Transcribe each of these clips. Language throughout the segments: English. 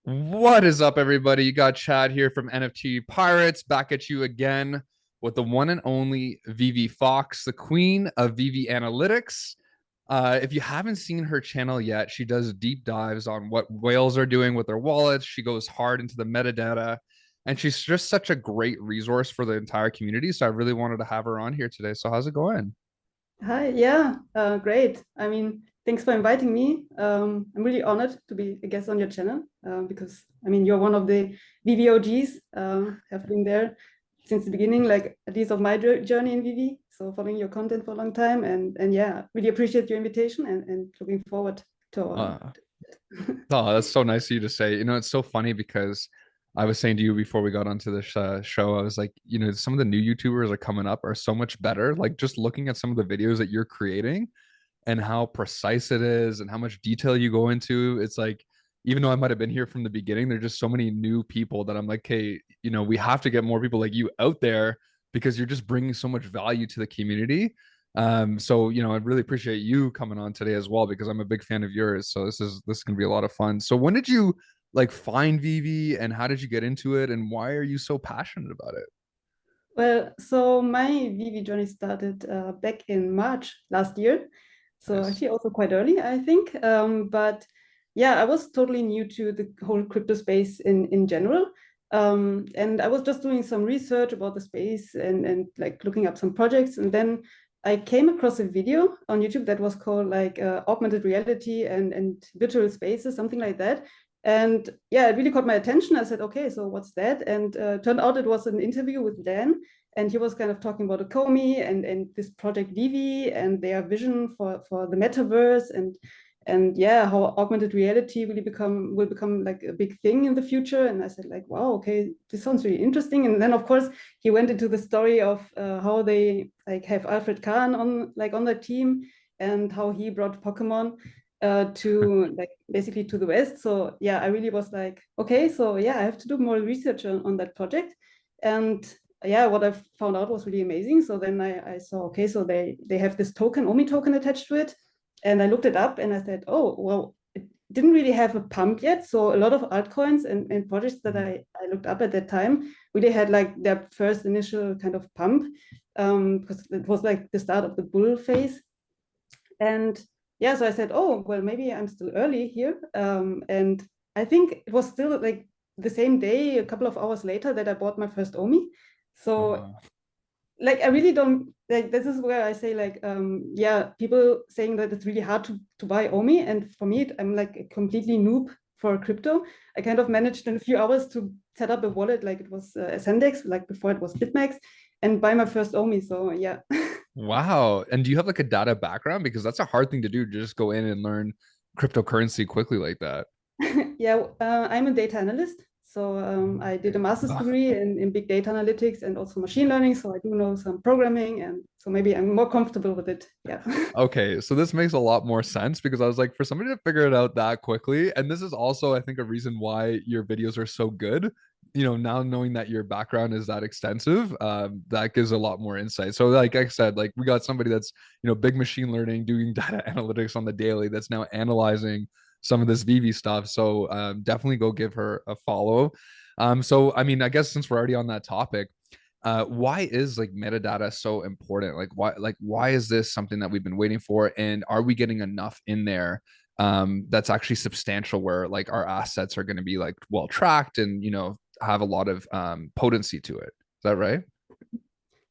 What is up, everybody? You got Chad here from NFT Pirates back at you again with the one and only Vevefox, the queen of VV Analytics. If you haven't seen her channel yet, she does deep dives on what whales are doing with their wallets. She goes hard into the metadata, and she's just such a great resource for the entire community. So I really wanted to have her on here today. So how's it going? Hi, yeah, great. Thanks for inviting me. I'm really honored to be a guest on your channel because you're one of the VVOGs, have been there since the beginning, like at least of my journey in VV. So following your content for a long time, and yeah, really appreciate your invitation and looking forward to our. Uh, Oh, that's so nice of you to say. It's so funny because I was saying to you before we got onto this show, I was like, some of the new YouTubers are coming up are so much better. Like just looking at some of the videos that you're creating and how precise it is and how much detail you go into. It's like, even though I might have been here from the beginning, there's just so many new people that I'm like, hey, we have to get more people like you out there because you're just bringing so much value to the community. So I really appreciate you coming on today as well because I'm a big fan of yours. So this is gonna be a lot of fun. So when did you like find Vivi and how did you get into it and why are you so passionate about it? Well, so my VV journey started back in March last year. So Nice. actually also quite early, I think. But yeah, I was totally new to the whole crypto space in general. And I was just doing some research about the space and like looking up some projects. And then I came across a video on YouTube that was called like augmented reality and virtual spaces, something like that. And yeah, it really caught my attention. I said, okay, so what's that? And turned out it was an interview with Dan. And he was kind of talking about Akomi and this project Vivi and their vision for the metaverse and yeah, how augmented reality will become like a big thing in the future. And I said like, wow, okay, this sounds really interesting. And then of course he went into the story of how they like have Alfred Kahn on their team and how he brought Pokemon to like basically to the West. So yeah, I really was like, okay, so yeah, I have to do more research on that project. And yeah, what I found out was really amazing. So then I saw, okay, so they have this token, OMI token attached to it. And I looked it up and I said, oh, well, it didn't really have a pump yet. So a lot of altcoins and projects that I looked up at that time really had like their first initial kind of pump because it was like the start of the bull phase. And yeah, so I said, oh, well, maybe I'm still early here. And I think it was still like the same day, a couple of hours later, that I bought my first OMI. Oh, So wow. like I really don't like this is where I say like yeah, people saying that it's really hard to buy OMI. And for me, I'm like a completely noob for crypto. I kind of managed in a few hours to set up a wallet like it was Ascendex, like before it was BitMEX, and buy my first OMI. So yeah. Wow. And do you have like a data background? Because that's a hard thing to do to just go in and learn cryptocurrency quickly like that. Yeah, I'm a data analyst. So I did a master's Okay. degree in big data analytics and also machine learning. So I do know some programming, and so maybe I'm more comfortable with it. Yeah. Okay, so this makes a lot more sense because I was like, for somebody to figure it out that quickly, and this is also, I think, a reason why your videos are so good. Now knowing that your background is that extensive, that gives a lot more insight. So, like I said, like we got somebody that's big machine learning, doing data analytics on the daily, that's now analyzing some of this VV stuff. So, definitely go give her a follow. So I mean, I guess since we're already on that topic, why is like metadata so important? Like why is this something that we've been waiting for? And are we getting enough in there that's actually substantial where like our assets are going to be like well tracked and have a lot of potency to it? Is that right?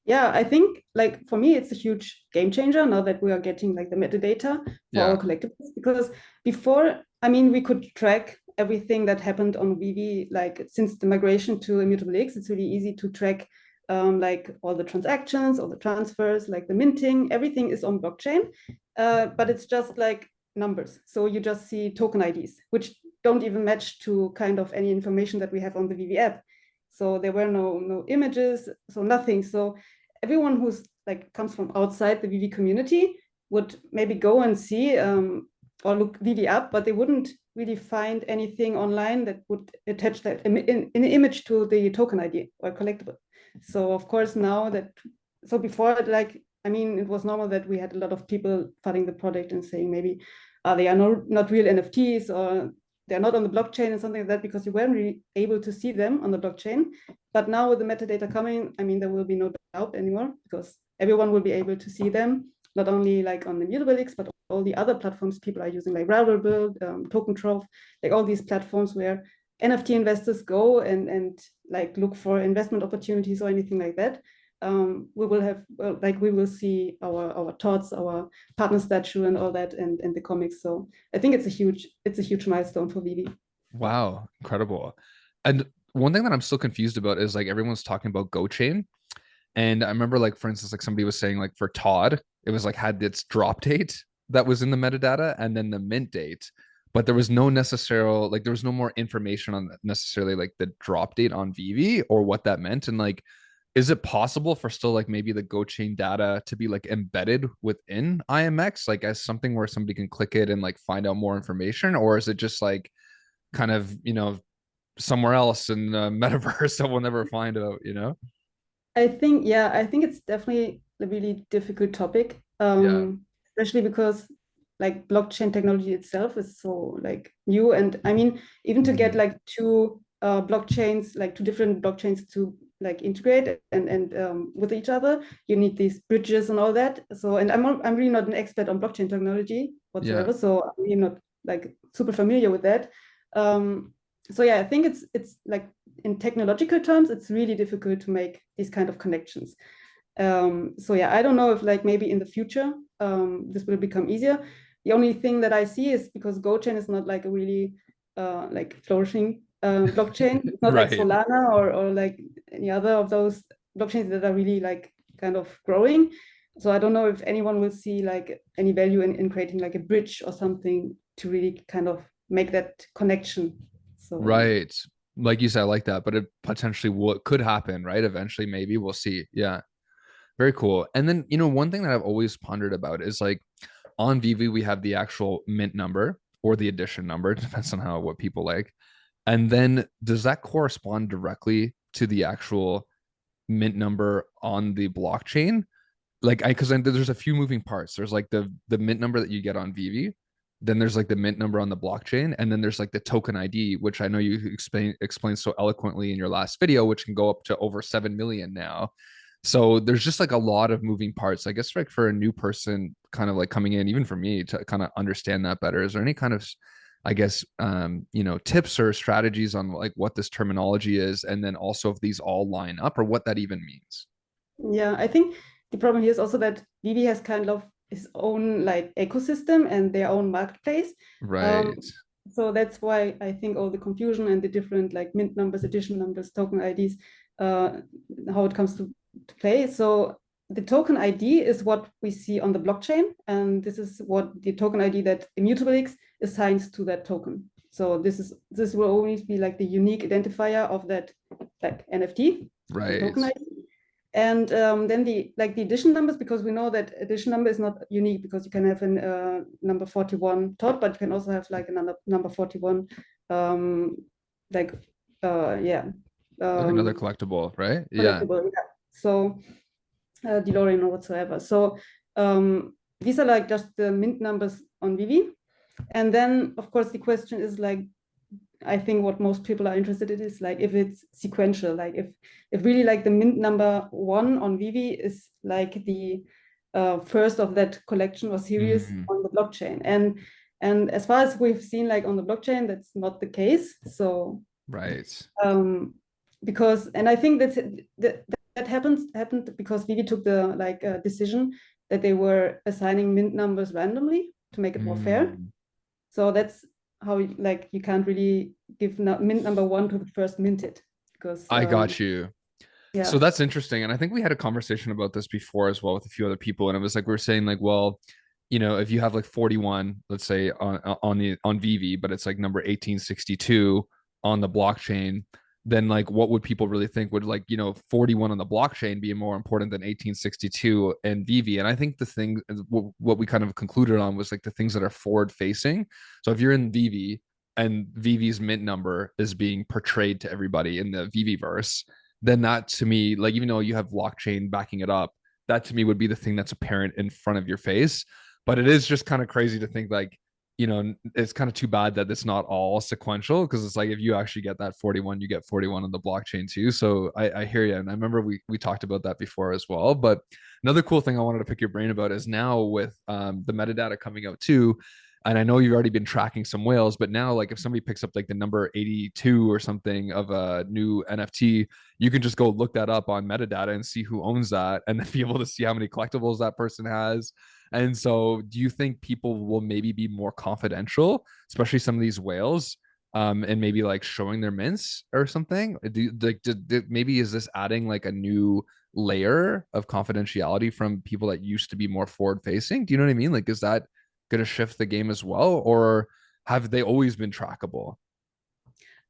Yeah, I think like for me, it's a huge game changer now that we are getting like the metadata for our Yeah. collectibles. Because before, we could track everything that happened on Vivi. Like since the migration to Immutable X, it's really easy to track like all the transactions, all the transfers, like the minting, everything is on blockchain. But it's just like numbers. So you just see token IDs, which don't even match to kind of any information that we have on the Vivi app. So there were no images, so nothing. So everyone who's like comes from outside the VV community would maybe go and see or look VV up, but they wouldn't really find anything online that would attach that in an image to the token ID or collectible. So of course now that so before like it was normal that we had a lot of people funding the project and saying maybe they are not real NFTs or they're not on the blockchain and something like that because you weren't really able to see them on the blockchain. But now with the metadata coming, I mean, there will be no doubt anymore because everyone will be able to see them, not only like on the Mutabilix, but all the other platforms people are using, like Ravelbuild, Token Trove, like all these platforms where NFT investors go and like look for investment opportunities or anything like that. We will have like we will see our thoughts, our partner statue, and all that, and the comics. So I think it's a huge milestone for Vivi. Wow, incredible. And one thing that I'm still confused about is like everyone's talking about GoChain. And I remember like for instance, like somebody was saying like for Todd, it was like had its drop date that was in the metadata and then the mint date. But there was no necessary like there was no more information on necessarily like the drop date on Vivi or what that meant. And like, is it possible for still like maybe the GoChain data to be like embedded within IMX, like as something where somebody can click it and like find out more information? Or is it just like kind of, somewhere else in the metaverse that we'll never find out, I think it's definitely a really difficult topic, Yeah. especially because like blockchain technology itself is so like new. And I mean, even to get Mhm. like two blockchains, like two different blockchains to like integrate and with each other, you need these bridges and all that. So, and I'm really not an expert on blockchain technology Yeah. whatsoever, so I'm really not like super familiar with that. So yeah, I think it's like in technological terms, it's really difficult to make these kind of connections. So yeah, I don't know if like maybe in the future this will become easier. The only thing that I see is because GoChain is not like a really like flourishing blockchain. It's not like Right. Solana or like any other of those blockchains that are really like kind of growing. So I don't know if anyone will see like any value in creating like a bridge or something to really kind of make that connection. So Right. Like you said, I like that, but it potentially what could happen, right? Eventually, maybe we'll see. Yeah. Very cool. And then, one thing that I've always pondered about is like on Vivi, we have the actual mint number or the edition number, depends on how what people like. And then does that correspond directly to the actual mint number on the blockchain? Like I because there's a few moving parts. There's like the mint number that you get on Vivi, then there's like the mint number on the blockchain, and then there's like the token ID, which I know you explained so eloquently in your last video, which can go up to over 7 million now. So there's just like a lot of moving parts. I guess like for a new person kind of like coming in, even for me to kind of understand that better, is there any kind of I guess tips or strategies on like what this terminology is, and then also if these all line up or what that even means? yeah, I think the problem here is also that Vivi has kind of its own like ecosystem and their own marketplace. Um, Right. so that's why I think all the confusion and the different like mint numbers, edition numbers, token IDs, uh, how it comes to play. So the token ID is what we see on the blockchain, and this is what the token ID that Immutable assigns to that token. So this will always be like the unique identifier of that like NFT, the Right. token ID. And then the edition numbers, because we know that edition number is not unique because you can have an number 41 top, but you can also have like another number 41, um, like yeah, Like another um, collectible, right? Yeah. collectible. Yeah. So DeLorean or whatsoever. So these are like just the mint numbers on Vivi. And then of course the question is like, I think what most people are interested in is like if it's sequential, like if really like the mint number one on Vivi is like the first of that collection or series Mm, on the blockchain. And as far as we've seen like on the blockchain, that's not the case. So right. um, because and I think that happened because Vivi took the like decision that they were assigning mint numbers randomly to make it more fair. Mm, So that's how like you can't really give mint number one to the first minted because I got you. yeah. So that's interesting. And I think we had a conversation about this before as well with a few other people. And it was like we were saying, like, well, if you have like 41, let's say on Vivi, but it's like number 1862 on the blockchain, then like what would people really think? Would like, 41 on the blockchain be more important than 1862 and Vivi? And I think the thing what we kind of concluded on was like the things that are forward facing. So if you're in Vivi and Vivi's mint number is being portrayed to everybody in the Vivi verse, then that to me, like even though you have blockchain backing it up, that to me would be the thing that's apparent in front of your face. But it is just kind of crazy to think like it's kind of too bad that it's not all sequential, because it's like if you actually get that 41, you get 41 on the blockchain too. So I hear you. And I remember we talked about that before as well. But another cool thing I wanted to pick your brain about is now with the metadata coming out too. And I know you've already been tracking some whales, but now like if somebody picks up like the number 82 or something of a new NFT, you can just go look that up on metadata and see who owns that, and then be able to see how many collectibles that person has. And so, do you think people will maybe be more confidential, especially some of these whales, and maybe like showing their mints or something? Maybe is this adding like a new layer of confidentiality from people that used to be more forward facing? Do you know what I mean? Like, is that going to shift the game as well, or have they always been trackable?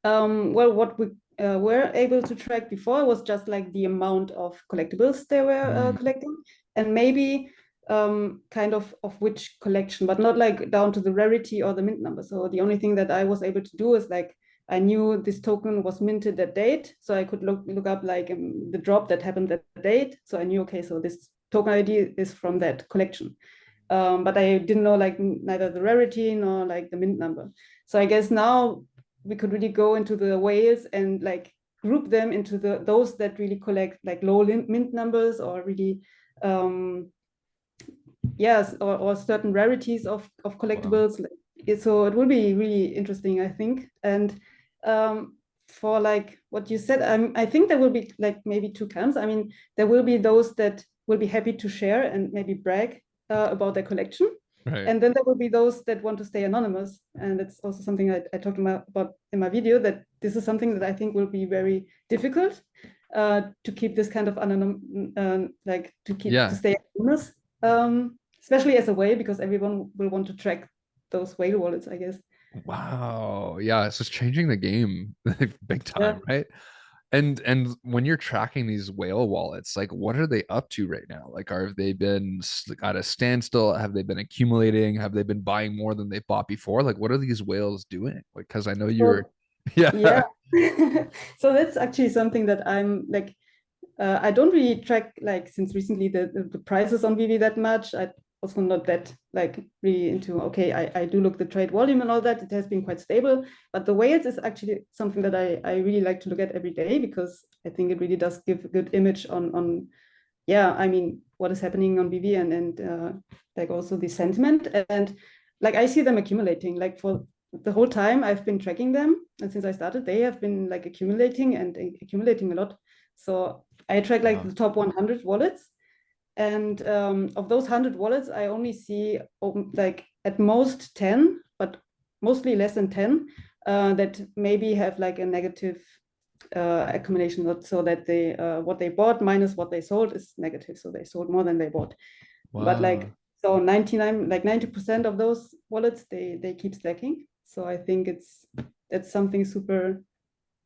Well, what we were able to track before was just like the amount of collectibles they were Mm, collecting, and maybe kind of which collection, but not like down to the rarity or the mint number. So the only thing that I was able to do is like I knew this token was minted that date, so I could look up like the drop that happened that date. So I knew, okay, so this token ID is from that collection. But I didn't know like neither the rarity nor like the mint number. So I guess now we could really go into the whales and like group them into those that really collect like low mint numbers, or really yes, or certain rarities of wow. collectibles. So it will be really interesting, I think. And for like what you said, I think there will be like maybe two camps. I mean, there will be those that will be happy to share and maybe brag about their collection. Right. And then there will be those that want to stay anonymous. And it's also something I talked about in my video, that this is something that I think will be very difficult to keep this kind of like to Yeah. stay anonymous, especially as a whale, because everyone will want to track those whale wallets, I guess. Wow. Yeah, it's just changing the game big Yeah. time, right? And when you're tracking these whale wallets, like what are they up to right now? Like, are they been at a standstill? Have they been accumulating? Have they been buying more than they bought before? Like, what are these whales doing? Like, because I know you're, So yeah. yeah. So that's actually something that I'm like, I don't really track like since recently the prices on Vivi that much. I also not that like really into, okay, I do look the trade volume and all that. It has been quite stable, but the whales is actually something that I really like to look at every day, because I think it really does give a good image on yeah, I mean, what is happening on Vivi, and like also the sentiment. And like I see them accumulating like for the whole time I've been tracking them, and since I started they have been like accumulating and accumulating a lot. So I track like Wow. the top 100 wallets, and of those 100 wallets I only see like at most 10, but mostly less than 10 that maybe have like a negative accumulation, so that they what they bought minus what they sold is negative, so they sold more than they bought. But like, Wow. so 99, like 90% of those wallets they keep stacking. So I think that's something super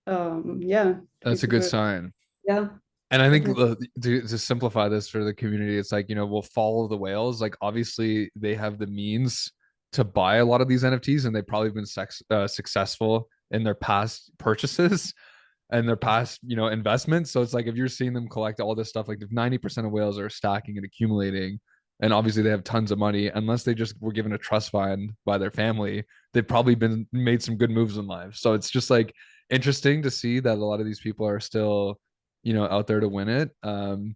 yeah, to be That's a good super, sign. yeah, And I think definitely. to simplify this for the community, it's like, we'll follow the whales. Like, obviously, they have the means to buy a lot of these NFTs, and they've probably been successful in their past purchases and their past, investments. So it's like if you're seeing them collect all this stuff, like if 90% of whales are stacking and accumulating, and obviously they have tons of money, unless they just were given a trust fund by their family, they've probably been made some good moves in life. So it's just like interesting to see that a lot of these people are still, out there to win it. And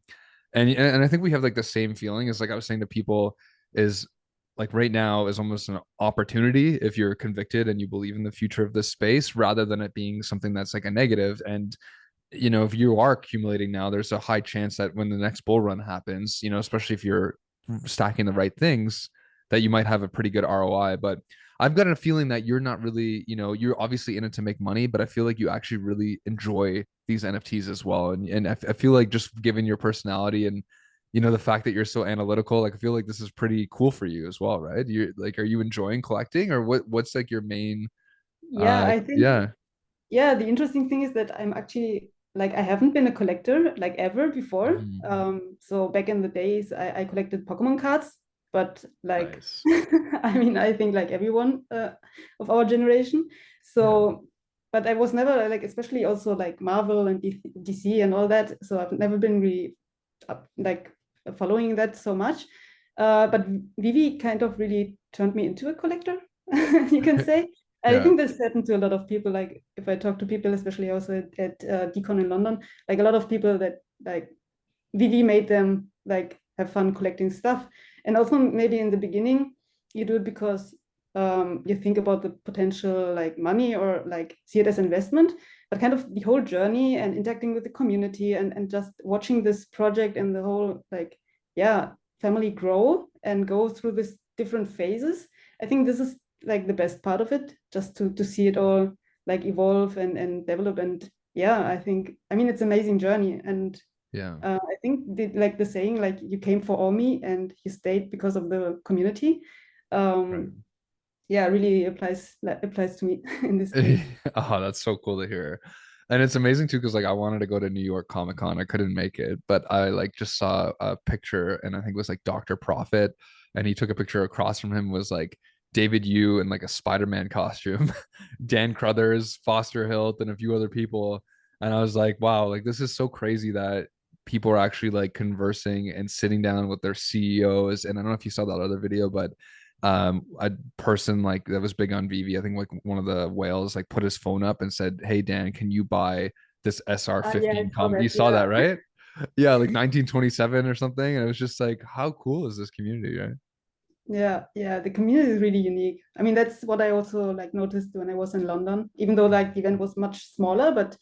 I think we have like the same feeling as like I was saying to people is like right now is almost an opportunity if you're convicted and you believe in the future of this space, rather than it being something that's like a negative. And if you are accumulating now, there's a high chance that when the next bull run happens, especially if you're stacking the right things, that you might have a pretty good ROI. But I've got a feeling that you're not really, you're obviously in it to make money, but I feel like you actually really enjoy these NFTs as well. And I feel like just given your personality and, the fact that you're so analytical, like I feel like this is pretty cool for you as well, right? You're like, are you enjoying collecting, or what's like your main, Yeah, I think, yeah. yeah, the interesting thing is that I'm actually like, I haven't been a collector like ever before. Mhm. So back in the days I collected Pokemon cards, but like Nice. I mean, I think like everyone of our generation. Yeah. So but I was never like, especially also like Marvel and DC and all that, so I've never been really like following that so much. But Vivi kind of really turned me into a collector. you can say. I Yeah. think this happened to a lot of people. Like if I talk to people, especially also at Decon in London, like a lot of people that like Vivi made them like have fun collecting stuff. And also maybe in the beginning, you do it because you think about the potential like money or like see it as investment, but kind of the whole journey and interacting with the community and just watching this project and the whole like, yeah, family grow and go through these different phases. I think this is like the best part of it, just to see it all like evolve and develop. And yeah, I think, I mean, it's an amazing journey. And Yeah. I think like the saying, like you came for Omi and you stayed because of the community. Right. Yeah, really applies to me in this case. Oh, that's so cool to hear. And it's amazing too, because like I wanted to go to New York Comic Con. I couldn't make it, but I like just saw a picture and I think it was like Dr. Prophet. And he took a picture across from him was like David Yu in like a Spider-Man costume, Dan Crothers, Foster Hilt, and a few other people. And I was like, wow, like this is so crazy that people are actually like conversing and sitting down with their CEOs. And I don't know if you saw that other video, but a person like that was big on VV, I think like one of the whales like put his phone up and said, "Hey Dan, can you buy this Yeah, I SR-15 saw comic?" You that. saw Yeah. that, right? Yeah, like 1927 or something. And it was just like, how cool is this community, right? Yeah, yeah, the community is really unique. I mean, that's what I also like noticed when I was in London, even though like the event was much smaller. But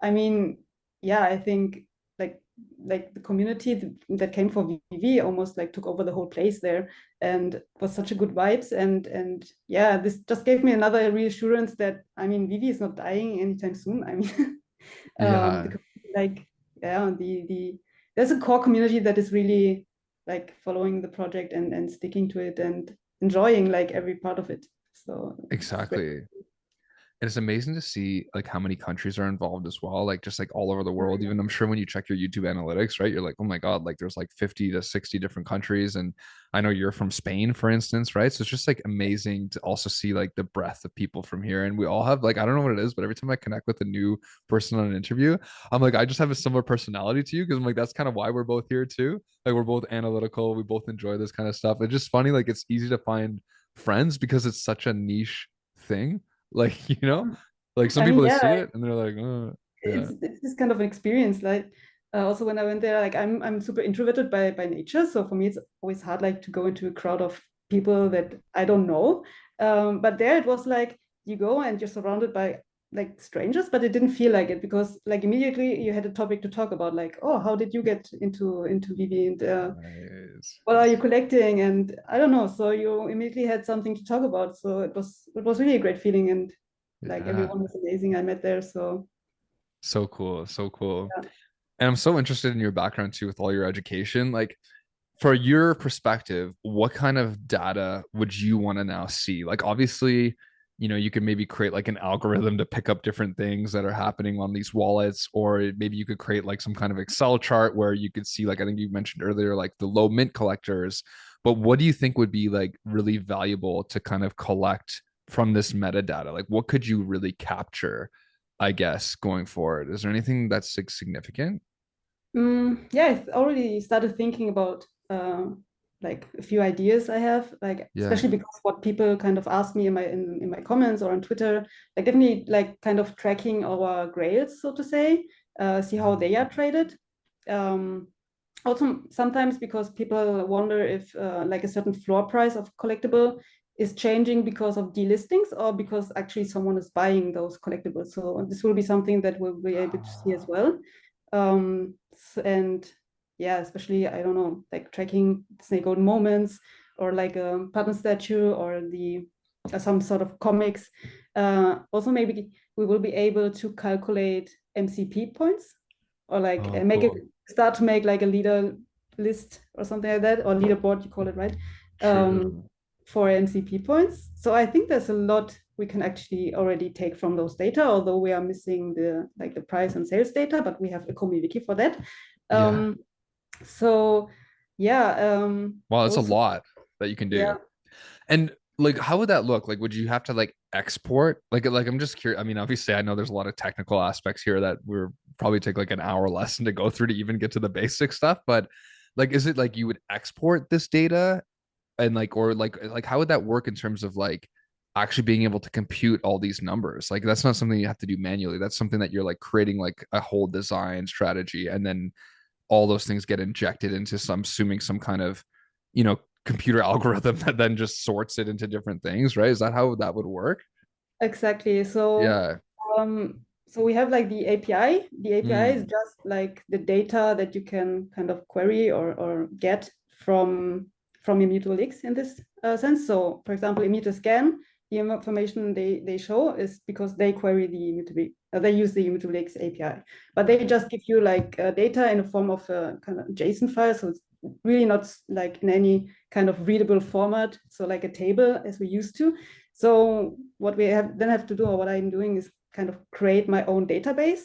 I mean, yeah, I think like like the community that came for VV almost like took over the whole place there and was such a good vibes. And yeah, this just gave me another reassurance that I mean VV is not dying anytime soon. I mean, Yeah, the, like yeah, the there's a core community that is really like following the project and sticking to it and enjoying like every part of it. So it's great. exactly. And it's amazing to see like how many countries are involved as well, like just like all over the world. Even I'm sure when you check your YouTube analytics, right, you're like, oh my God, like there's like 50 to 60 different countries. And I know you're from Spain, for instance, right? So it's just like amazing to also see like the breadth of people from here. And we all have like, I don't know what it is, but every time I connect with a new person on an interview, I'm like, I just have a similar personality to you because I'm like, that's kind of why we're both here too. Like we're both analytical, we both enjoy this kind of stuff. It's just funny, like it's easy to find friends because it's such a niche thing, like like some I mean, people they yeah, see it and they're like, yeah, it's this kind of an experience. Like also when I went there, like I'm super introverted by nature, so for me it's always hard like to go into a crowd of people that I don't know. But there it was like you go and you're surrounded by like strangers, but it didn't feel like it because like immediately you had a topic to talk about, like, oh, how did you get into VV and nice. what are you collecting? And I don't know. So you immediately had something to talk about. So it was really a great feeling, and like Yeah, everyone was amazing I met there. So so cool, so cool. yeah. And I'm so interested in your background too with all your education. Like for your perspective, what kind of data would you want to now see? Like obviously, you could maybe create like an algorithm to pick up different things that are happening on these wallets, or maybe you could create like some kind of Excel chart where you could see, like I think you mentioned earlier, like the low mint collectors. But what do you think would be like really valuable to kind of collect from this metadata? Like what could you really capture, I guess, going forward? Is there anything that's like significant? Yeah, I've already started thinking about like a few ideas I have, like Yeah. especially because what people kind of ask me in my comments or on Twitter, like definitely like kind of tracking our grails, so to say, see how they are traded. Um, Also sometimes because people wonder if like a certain floor price of collectible is changing because of delistings or because actually someone is buying those collectibles. So this will be something that we'll be able to see as well. And yeah, especially I don't know, like tracking snake golden moments or like a pattern statue or the some sort of comics. Also maybe we will be able to calculate MCP points or like Oh, make it cool. start to make like a leader list or something like that, or leaderboard you call it, right? um, True. for MCP points. So I think there's a lot we can actually already take from those data, although we are missing the like the price and sales data, but we have a Komi wiki for that. Yeah. um, so yeah, Wow, that's a also lot that you can do. yeah. And like how would that look? Like would you have to like export? Like I'm just curious. I mean, obviously I know there's a lot of technical aspects here that we're probably take like an hour lesson to go through to even get to the basic stuff, but like is it like you would export this data and like or like how would that work in terms of like actually being able to compute all these numbers. Like that's not something you have to do manually. That's something that you're like creating like a whole design strategy, and then all those things get injected into some, assuming some kind of, you know, computer algorithm that then just sorts it into different things, right? Is that how that would work? Exactly. Yeah. So we have like the API. The API is Mm, just like the data that you can kind of query or get from Immutable X in this sense. So for example, Immutable Scan, the information they show is because they query the Immutable, they use the Immutable X API, but they just give you like data in the form of a kind of JSON file. So it's really not like in any kind of readable format. So like a table as we used to. So what we have to do, or what I'm doing, is kind of create my own database,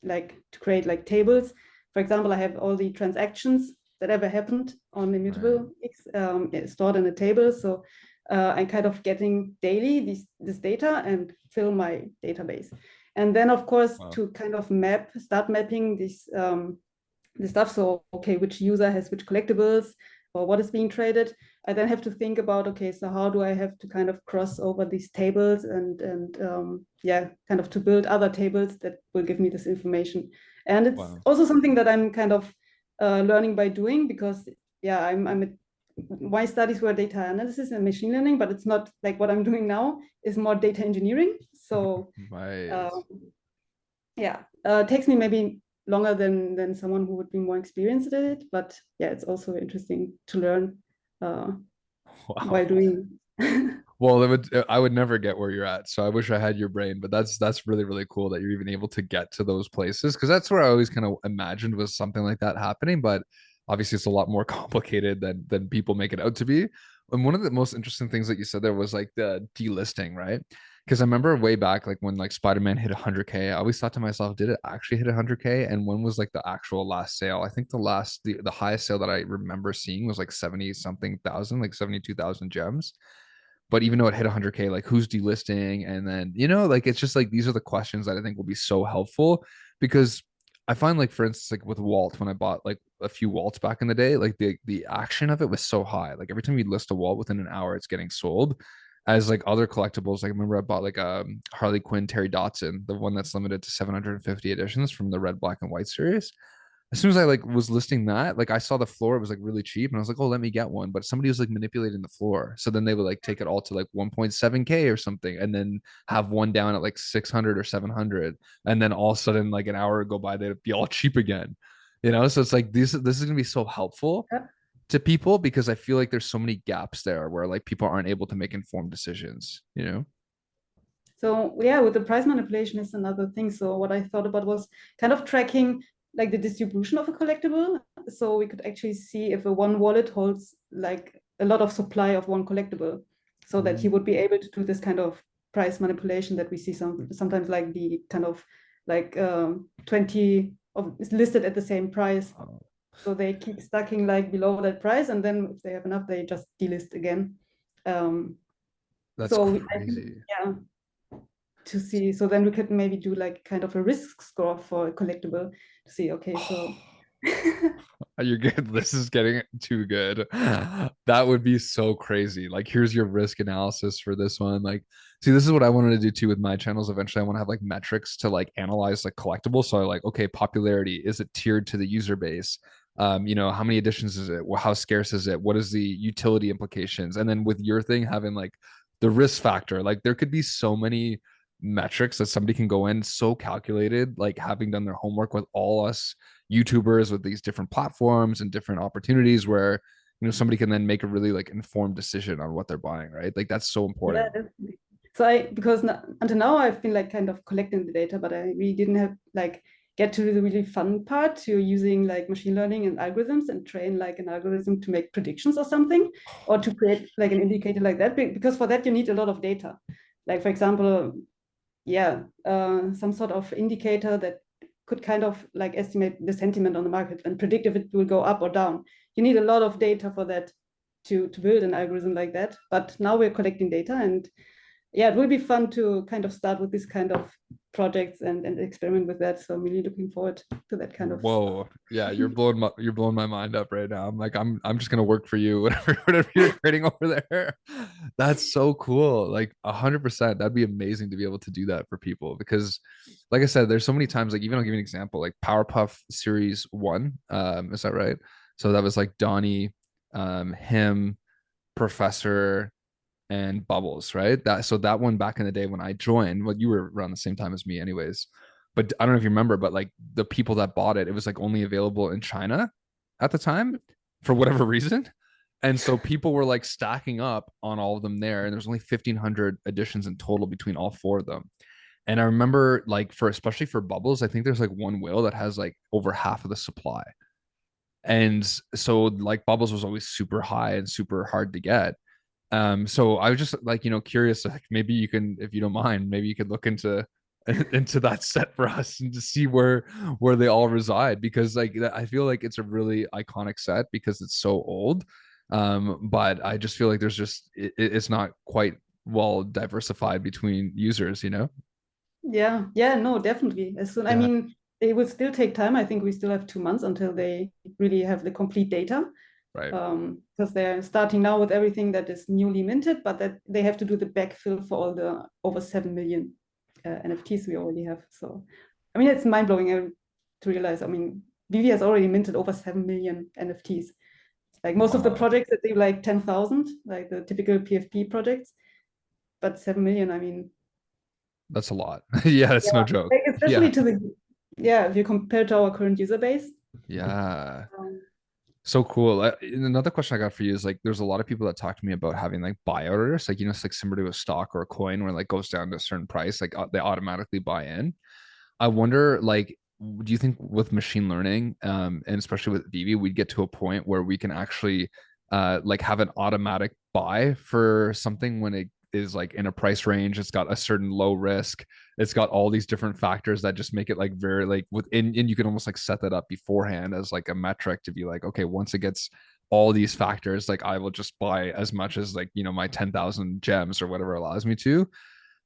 like to create like tables. For example, I have all the transactions that ever happened on right. Immutable X stored in a table. So I'm kind of getting daily this data and fill my database. And then, of course, Wow. to kind of start mapping this stuff. So, okay, which user has which collectibles or what is being traded. I then have to think about, okay, so how do I have to kind of cross over these tables and yeah, kind of to build other tables that will give me this information. And it's Wow. also something that I'm kind of learning by doing, because yeah, my studies were data analysis and machine learning, but it's not like what I'm doing now is more data engineering. So Right. um, yeah, takes me maybe longer than someone who would be more experienced at it, but yeah, it's also interesting to learn uh, while Wow. doing. Well, it would, I would never get where you're at. So I wish I had your brain, but that's really, really cool that you're even able to get to those places. Cause that's where I always kind of imagined was something like that happening. But obviously it's a lot more complicated than people make it out to be. And one of the most interesting things that you said there was like the delisting, right? Because I remember way back, like when like Spider-Man hit 100K, I always thought to myself, did it actually hit 100K? And when was like the actual last sale? I think the highest sale that I remember seeing was like 70 something thousand, like 72,000 gems. But even though it hit 100K, like who's delisting? And then, you know, like it's just like these are the questions that I think will be so helpful, because I find, like, for instance, like with Walt, when I bought like a few Walts back in the day, like the action of it was so high. Like every time you list a Walt within an hour, it's getting sold. As like other collectibles, like I remember I bought like Harley Quinn Terry Dotson, the one that's limited to 750 editions from the red, black, and white series. As soon as I like was listing that, like I saw the floor, it was like really cheap, and I was like, oh, let me get one. But somebody was like manipulating the floor. So then they would like take it all to like 1.7K or something, and then have one down at like 600 or 700. And then all of a sudden, like an hour go by, they'd be all cheap again. You know, so it's like this is gonna be so helpful Yeah. to people, because I feel like there's so many gaps there where like people aren't able to make informed decisions, you know? So yeah, with the price manipulation is another thing. So what I thought about was kind of tracking like the distribution of a collectible. So we could actually see if a one wallet holds like a lot of supply of one collectible, so that he Mm. would be able to do this kind of price manipulation that we see sometimes, like the kind of like 20 of is listed at the same price. Oh, So they keep stacking like below that price, and then if they have enough, they just delist again. Um, that's so I think, crazy. yeah, to see. So then we could maybe do like kind of a risk score for a collectible to see, okay, so You're good. This is getting too good. That would be so crazy. Like, here's your risk analysis for this one. Like, see, this is what I wanted to do too with my channels. Eventually, I want to have like metrics to like analyze like collectibles. So, like, okay, popularity, is it tiered to the user base? You know, how many editions is it? Well, how scarce is it? What is the utility implications? And then with your thing, having like the risk factor, like there could be so many metrics that somebody can go in so calculated, like having done their homework with all us YouTubers with these different platforms and different opportunities, where, you know, somebody can then make a really like informed decision on what they're buying, right? Like that's so yeah, important. definitely. So because until now I've been like kind of collecting the data, but I really didn't have like get to the really fun part, to using like machine learning and algorithms and train like an algorithm to make predictions or something, or to create like an indicator like that, because for that you need a lot of data. Like for example, yeah, some sort of indicator that could kind of like estimate the sentiment on the market and predict if it will go up or down. You need a lot of data for that, to build an algorithm like that. But now we're collecting data, and yeah, it will be fun to kind of start with this kind of projects and experiment with that. So I'm really looking forward to that kind of stuff. Whoa. Yeah, you're blowing my mind up right now. I'm like, I'm just gonna work for you, whatever you're creating over there. That's so cool. Like 100%. That'd be amazing to be able to do that for people because like I said, there's so many times, like even I'll give you an example, like Powerpuff Series 1. Is that right? So that was like Donnie, him, Professor, and Bubbles, right? That one back in the day when I joined, well, you were around the same time as me, anyways. But I don't know if you remember, but like the people that bought it, it was like only available in China at the time for whatever reason. And so people were like stacking up on all of them there, and there's only 1,500 editions in total between all four of them. And I remember like for especially for Bubbles, I think there's like one whale that has like over half of the supply. And so like Bubbles was always super high and super hard to get. So I was just like, curious, like maybe you can, if you don't mind, maybe you could look into into that set for us and to see where they all reside because like I feel like it's a really iconic set because it's so old. But I just feel like there's just it's not quite well diversified between users, you know? Yeah, yeah, no, definitely. As soon, I Yeah, mean, it will still take time. I think we still have 2 months until they really have the complete data. right. Because they're starting now with everything that is newly minted, but that they have to do the backfill for all the over 7 million NFTs we already have. So, I mean, it's mind blowing to realize. I mean, Vivi has already minted over 7 million NFTs. Like most of the Wow. projects that do like 10,000, like the typical PFP projects, but 7 million, I mean, That's a lot. Yeah, yeah, it's no joke. like especially Yeah. to yeah, if you compare to our current user base. Yeah. Um, So cool. Another question I got for you is like, there's a lot of people that talk to me about having like buy orders, like it's like similar to a stock or a coin where it, like goes down to a certain price, like they automatically buy in. I wonder, like, do you think with machine learning, and especially with Vivi, we'd get to a point where we can actually, like, have an automatic buy for something when it is like in a price range, it's got a certain low risk, it's got all these different factors that just make it like very like within, and you can almost like set that up beforehand as like a metric to be like, okay, once it gets all these factors, like I will just buy as much as like my 10,000 gems or whatever allows me to.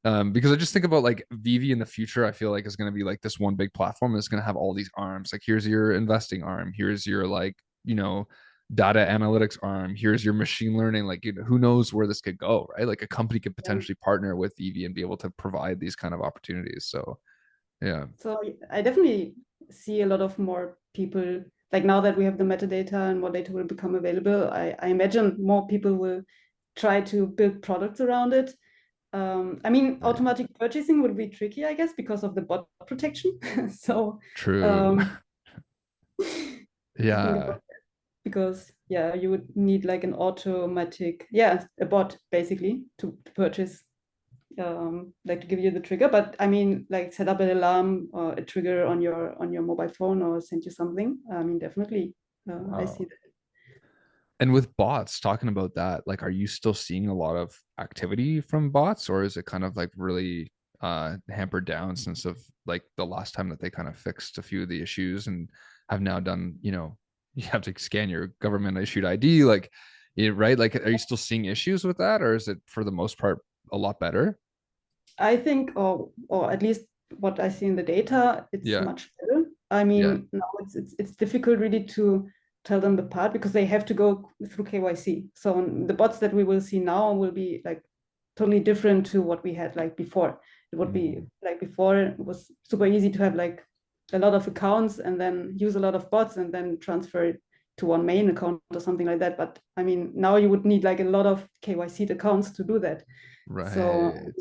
Because I just think about like Vivi in the future, I feel like is going to be like this one big platform that's going to have all these arms. Like, here's your investing arm, here's your like, data analytics arm, here's your machine learning. Like, who knows where this could go, right? Like, a company could yeah. potentially partner with Vivi and be able to provide these kind of opportunities. So, yeah, So I definitely see a lot of more people, like now that we have the metadata and more data will become available, I imagine more people will try to build products around it. I mean, right. automatic purchasing would be tricky, I guess, because of the bot protection. So True. um, to think Yeah. about, because yeah, you would need like an automatic, yeah, a bot basically to purchase, like to give you the trigger. But I mean, like set up an alarm or a trigger on your mobile phone or send you something. I mean, definitely, I see Wow. that. And with bots, talking about that, like, are you still seeing a lot of activity from bots, or is it kind of like really hampered down since of like the last time that they kind of fixed a few of the issues and have now done, you have to scan your government issued ID, like, right? Like, are you still seeing issues with that, or is it for the most part a lot better? I think, or at least what I see in the data, it's Yeah, much better. I yeah, mean, now it's difficult really to tell them apart because they have to go through KYC. So the bots that we will see now will be like totally different to what we had like before. It would be mm, like before it was super easy to have like a lot of accounts and then use a lot of bots and then transfer it to one main account or something like that. But I mean, now you would need like a lot of KYC accounts to do that. So right.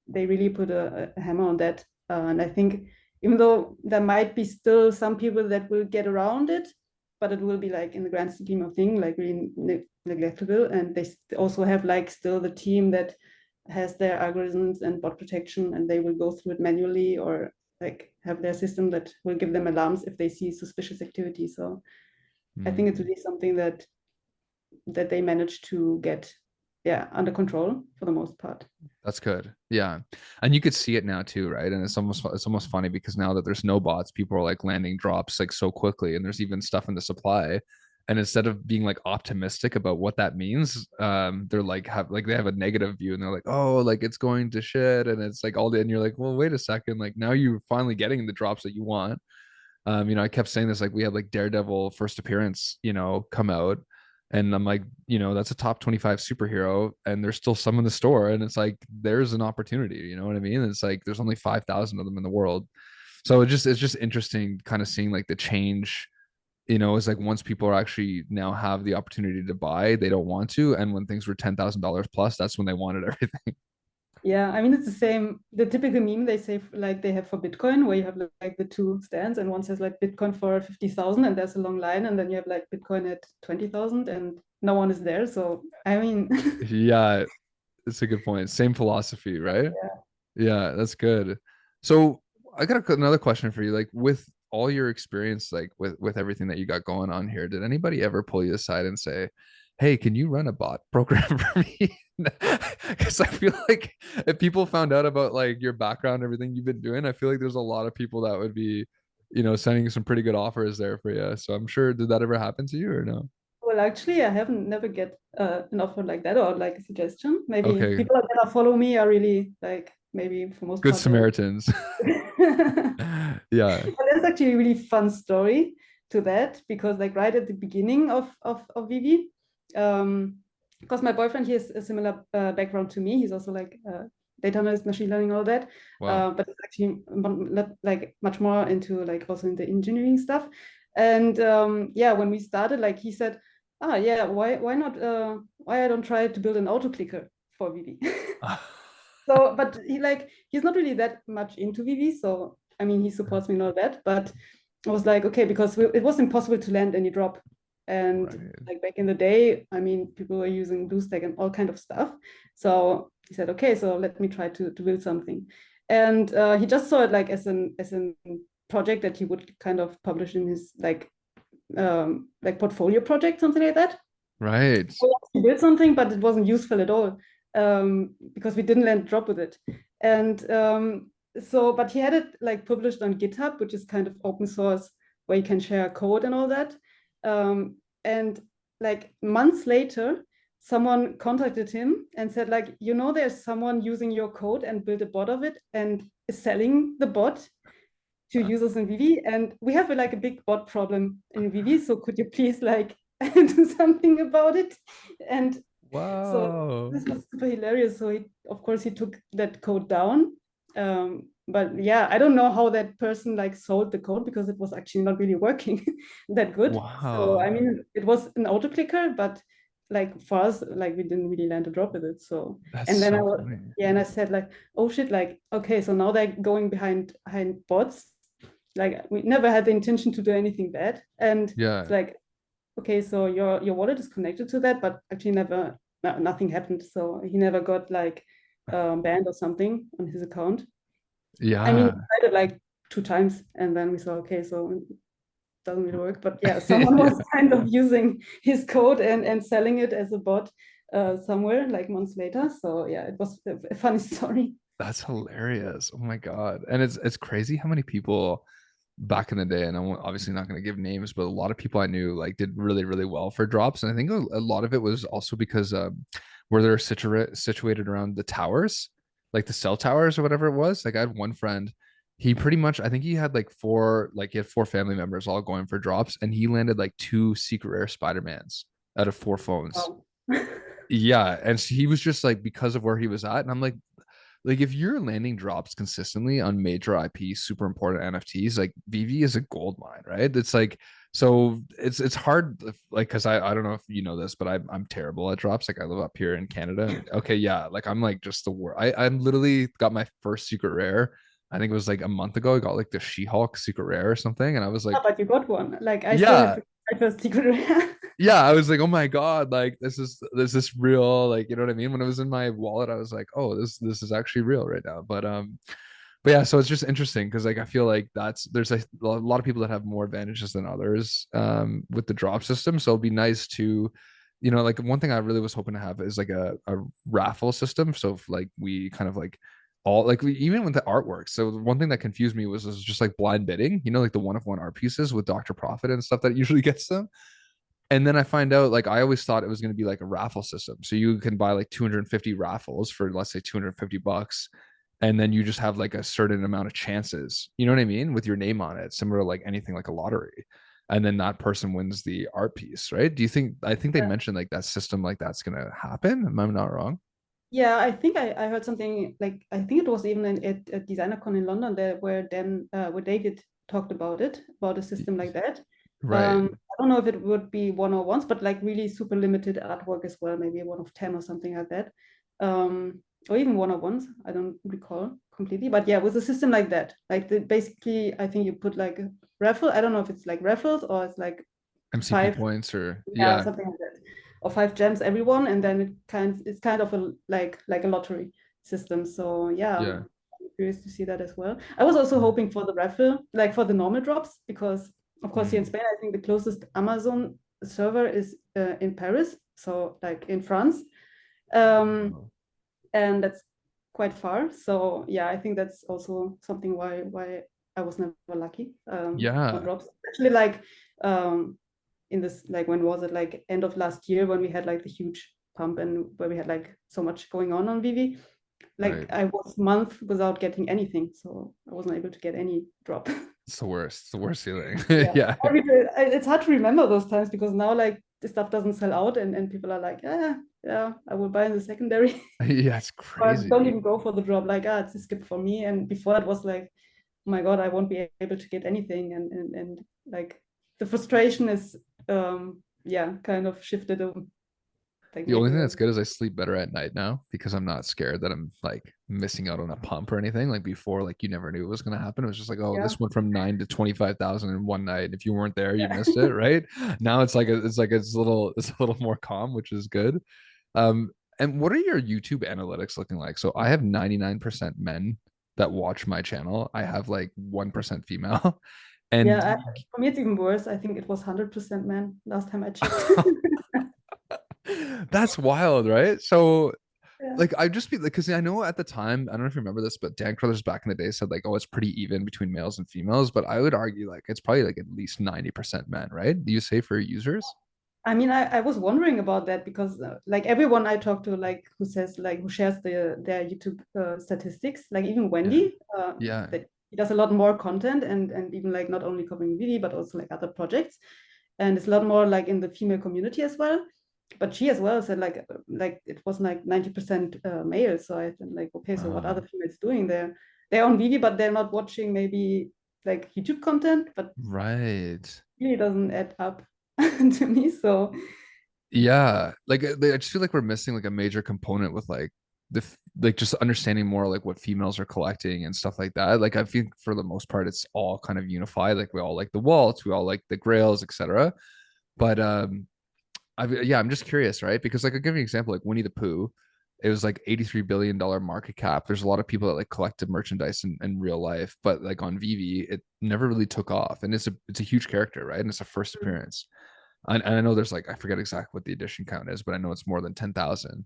they really put a hammer on that. And I think even though there might be still some people that will get around it, but it will be like in the grand scheme of thing, like really neglectable. And they also have like still the team that has their algorithms and bot protection, and they will go through it manually or like have their system that will give them alarms if they see suspicious activity. So I think it's Mm. really something that they manage to get, yeah, under control for the most part. That's good. Yeah. And you could see it now too, right? And it's almost funny because now that there's no bots, people are like landing drops like so quickly and there's even stuff in the supply. And instead of being like optimistic about what that means, they're like they have a negative view, and they're like, oh, like it's going to shit, and it's like all the, and you're like, well, wait a second, like now you're finally getting the drops that you want. I kept saying this, like we had like Daredevil first appearance, come out, and I'm like, that's a top 25 superhero, and there's still some in the store, and it's like there's an opportunity, you know what I mean? It's like there's only 5,000 of them in the world. So it's just interesting kind of seeing like the change. It's like once people are actually now have the opportunity to buy, they don't want to, and when things were $10,000 plus, that's when they wanted everything. Yeah, I mean it's the same. The typical meme they say like they have for Bitcoin, where you have like the two stands, and one says like Bitcoin for 50,000, and there's a long line, and then you have like Bitcoin at 20,000, and no one is there. So I mean, Yeah, it's a good point. Same philosophy, right? yeah. Yeah, that's good. So I got another question for you. Like with all your experience, like with everything that you got going on here, did anybody ever pull you aside and say, "Hey, can you run a bot program for me?" Because I feel like if people found out about like your background, everything you've been doing, I feel like there's a lot of people that would be, sending some pretty good offers there for you. So I'm sure, did that ever happen to you or no? Well, actually, I haven't never get an offer like that or like a suggestion. Maybe Okay, people that follow me are really like maybe for most good part they're Samaritans. Yeah. But there's actually a really fun story to that because like right at the beginning of Vivi, because my boyfriend, he has a similar background to me. He's also like data analyst, machine learning, all that. Wow. But it's actually like much more into like also in the engineering stuff. And yeah, when we started, like he said, ah yeah, why not why I don't try to build an auto clicker for Vivi? So, but he's not really that much into VV. So, I mean, he supports me and all that. But I was like, okay, because it was impossible to land any drop. And Right. like back in the day, I mean, people were using BlueStack and all kind of stuff. So he said, okay, so let me try to build something. And he just saw it like as an project that he would kind of publish in his like portfolio project, something like that. Right. We built something, but it wasn't useful at all because we didn't land a drop with it. And so, but he had it like published on GitHub, which is kind of open source where you can share code and all that. And like months later, someone contacted him and said, like, there's someone using your code and built a bot of it and is selling the bot to users in Vivi, and we have like a big bot problem in Vivi. So could you please like do something about it? And so Wow. this was super hilarious. So of course, he took that code down. But yeah, I don't know how that person like sold the code because it was actually not really working that good. So I Wow. mean, it was an auto clicker, but like for us, like we didn't really land a drop with it. So That's and then so funny. yeah, and I said like, oh shit, like okay, so now they're going behind bots. Like we never had the intention to do anything bad, and it's Yeah. like okay, so your wallet is connected to that, but actually nothing happened. So he never got like banned or something on his account. I mean, we Yeah. tried it like 2 times, and then we saw okay, so it doesn't really work. But yeah, someone Yeah. was kind of using his code and selling it as a bot somewhere like months later. So yeah, it was a funny story. That's hilarious. Oh my God. And it's crazy how many people back in the day, and I'm obviously not going to give names, but a lot of people I knew like did really, really well for drops. And I think a lot of it was also because where they're situated around the towers, like the cell towers or whatever it was. Like I had one friend, he pretty much, I think he had he had four family members all going for drops, and he landed like two secret rare Spider-Mans out of four phones. Wow. Yeah. And so he was just like, because of where he was at. And I'm like if you're landing drops consistently on major IP, super important NFTs, like VV is a gold mine, right? It's like so it's hard like because I don't know if you know this, but I'm terrible at drops. Like I live up here in Canada, and okay, yeah, like I'm like just the worst. I'm literally got my first secret rare. I think it was like a month ago. I got like the She-Hulk secret rare or something, and I was like, Ah, but you got one. Like I still have yeah, to my first secret rare. yeah, I was like, oh my God, like this is real, like you know what I mean? When it was in my wallet, I was like, oh, this is actually real right now. But yeah, so it's just interesting because like I feel like there's a lot of people that have more advantages than others with the drop system. So it'd be nice to, like one thing I really was hoping to have is like a raffle system. So if, like we kind of like all like even with the artwork. So one thing that confused me was just like blind bidding, like the one of one art pieces with Dr. Profit and stuff that usually gets them. And then I find out, like, I always thought it was going to be like a raffle system. So you can buy like 250 raffles for, let's say, $250. And then you just have like a certain amount of chances, you know what I mean? With your name on it, similar to like anything like a lottery. And then that person wins the art piece, right? Do you think, I think they mentioned like that system like that's going to happen? Am I not wrong? Yeah, I think I heard something like I think it was even at a DesignerCon in London there where then where David talked about it, about a system like that. Right. I don't know if it would be one-on-ones, but like really super limited artwork as well, maybe one of 10 or something like that. Or even one-on-ones, I don't recall completely. But yeah, with a system like that, like basically I think you put like a raffle. I don't know if it's like raffles or it's like MCP five, points or, yeah, yeah. something like that, or five gems everyone, and then it's kind of a like a lottery system. So yeah, Yeah. I'm curious to see that as well. I was also hoping for the raffle, like for the normal drops, because of course here in Mm. Spain, I think the closest Amazon server is in Paris, so like in France, um, Oh. and that's quite far. So yeah, I think that's also something why I was never lucky on Yeah. drops. Actually, like in this, like when was it, like end of last year when we had like the huge pump and where we had like so much going on Vivi, like Right. I was month without getting anything, so I wasn't able to get any drop. It's the worst. It's the worst feeling. Yeah, Yeah. I mean, it's hard to remember those times because now like the stuff doesn't sell out, and people are like, yeah, I will buy in the secondary. Yeah, it's Or don't crazy. even go for the drop, like it's a skip for me. And before it was like, oh my god, I won't be able to get anything, and like the frustration is yeah, kind of shifted like The only maybe thing a that's good is I sleep better at night now because I'm not scared that I'm like missing out on a pump or anything. Like before, like you never knew it was gonna happen. It was just like, oh, yeah. this went from 9 to 25,000 in one night. And if you weren't there, you missed it, right? Now it's like it's a little more calm, which is good. Um, and what are your YouTube analytics looking like? So I have 99% men that watch my channel. I have like 1% female. And Yeah, for me it's even worse. I think it was 100% man last time I checked. that's wild, right? So Yeah. like I just be like, because I know at the time, I don't know if you remember this, but Dan Crothers back in the day said like, oh, it's pretty even between males and females. But I would argue like it's probably like at least 90% men, right? Do you say for users? I mean, I was wondering about that because like everyone I talk to, like who says like who shares their YouTube statistics, like even Yeah. Wendy, Yeah. that he does a lot more content and even like not only covering Vivi but also like other projects, and it's a lot more like in the female community as well. But she as well said like it was like 90% male. So I think like okay, so what Uh, other females doing there? They're on Vivi, but they're not watching maybe like YouTube content, but right. really doesn't add up to me. So Yeah. Like I just feel like we're missing like a major component with like like just understanding more like what females are collecting and stuff like that. Like I think for the most part it's all kind of unified. Like we all like the waltz, we all like the grails, etc. But yeah, I'm just curious, right? Because like I'll give you an example, like Winnie the Pooh, it was like $83 billion market cap. There's a lot of people that like collected merchandise in real life, but like on Vivi, it never really took off. And it's a huge character, right? And it's a first appearance. And I know there's like I forget exactly what the edition count is, but I know it's more than 10,000.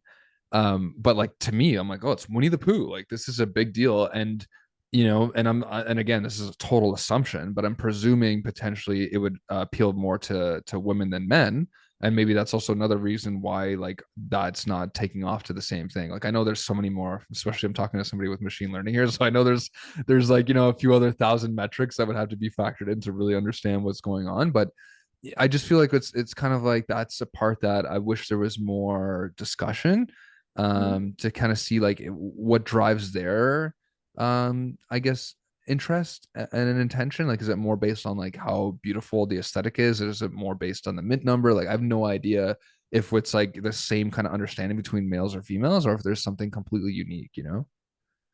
But like to me, I'm like, oh, it's Winnie the Pooh. Like this is a big deal. And and again, this is a total assumption, but I'm presuming potentially it would appeal more to women than men, and maybe that's also another reason why like that's not taking off to the same thing. Like I know there's so many more, especially I'm talking to somebody with machine learning here, so I know there's like a few other thousand metrics that would have to be factored in to really understand what's going on, but I just feel like it's kind of like that's a part that I wish there was more discussion to kind of see like what drives their I guess interest and an intention. Like is it more based on like how beautiful the aesthetic is, or is it more based on the mint number? Like I have no idea if it's like the same kind of understanding between males or females, or if there's something completely unique.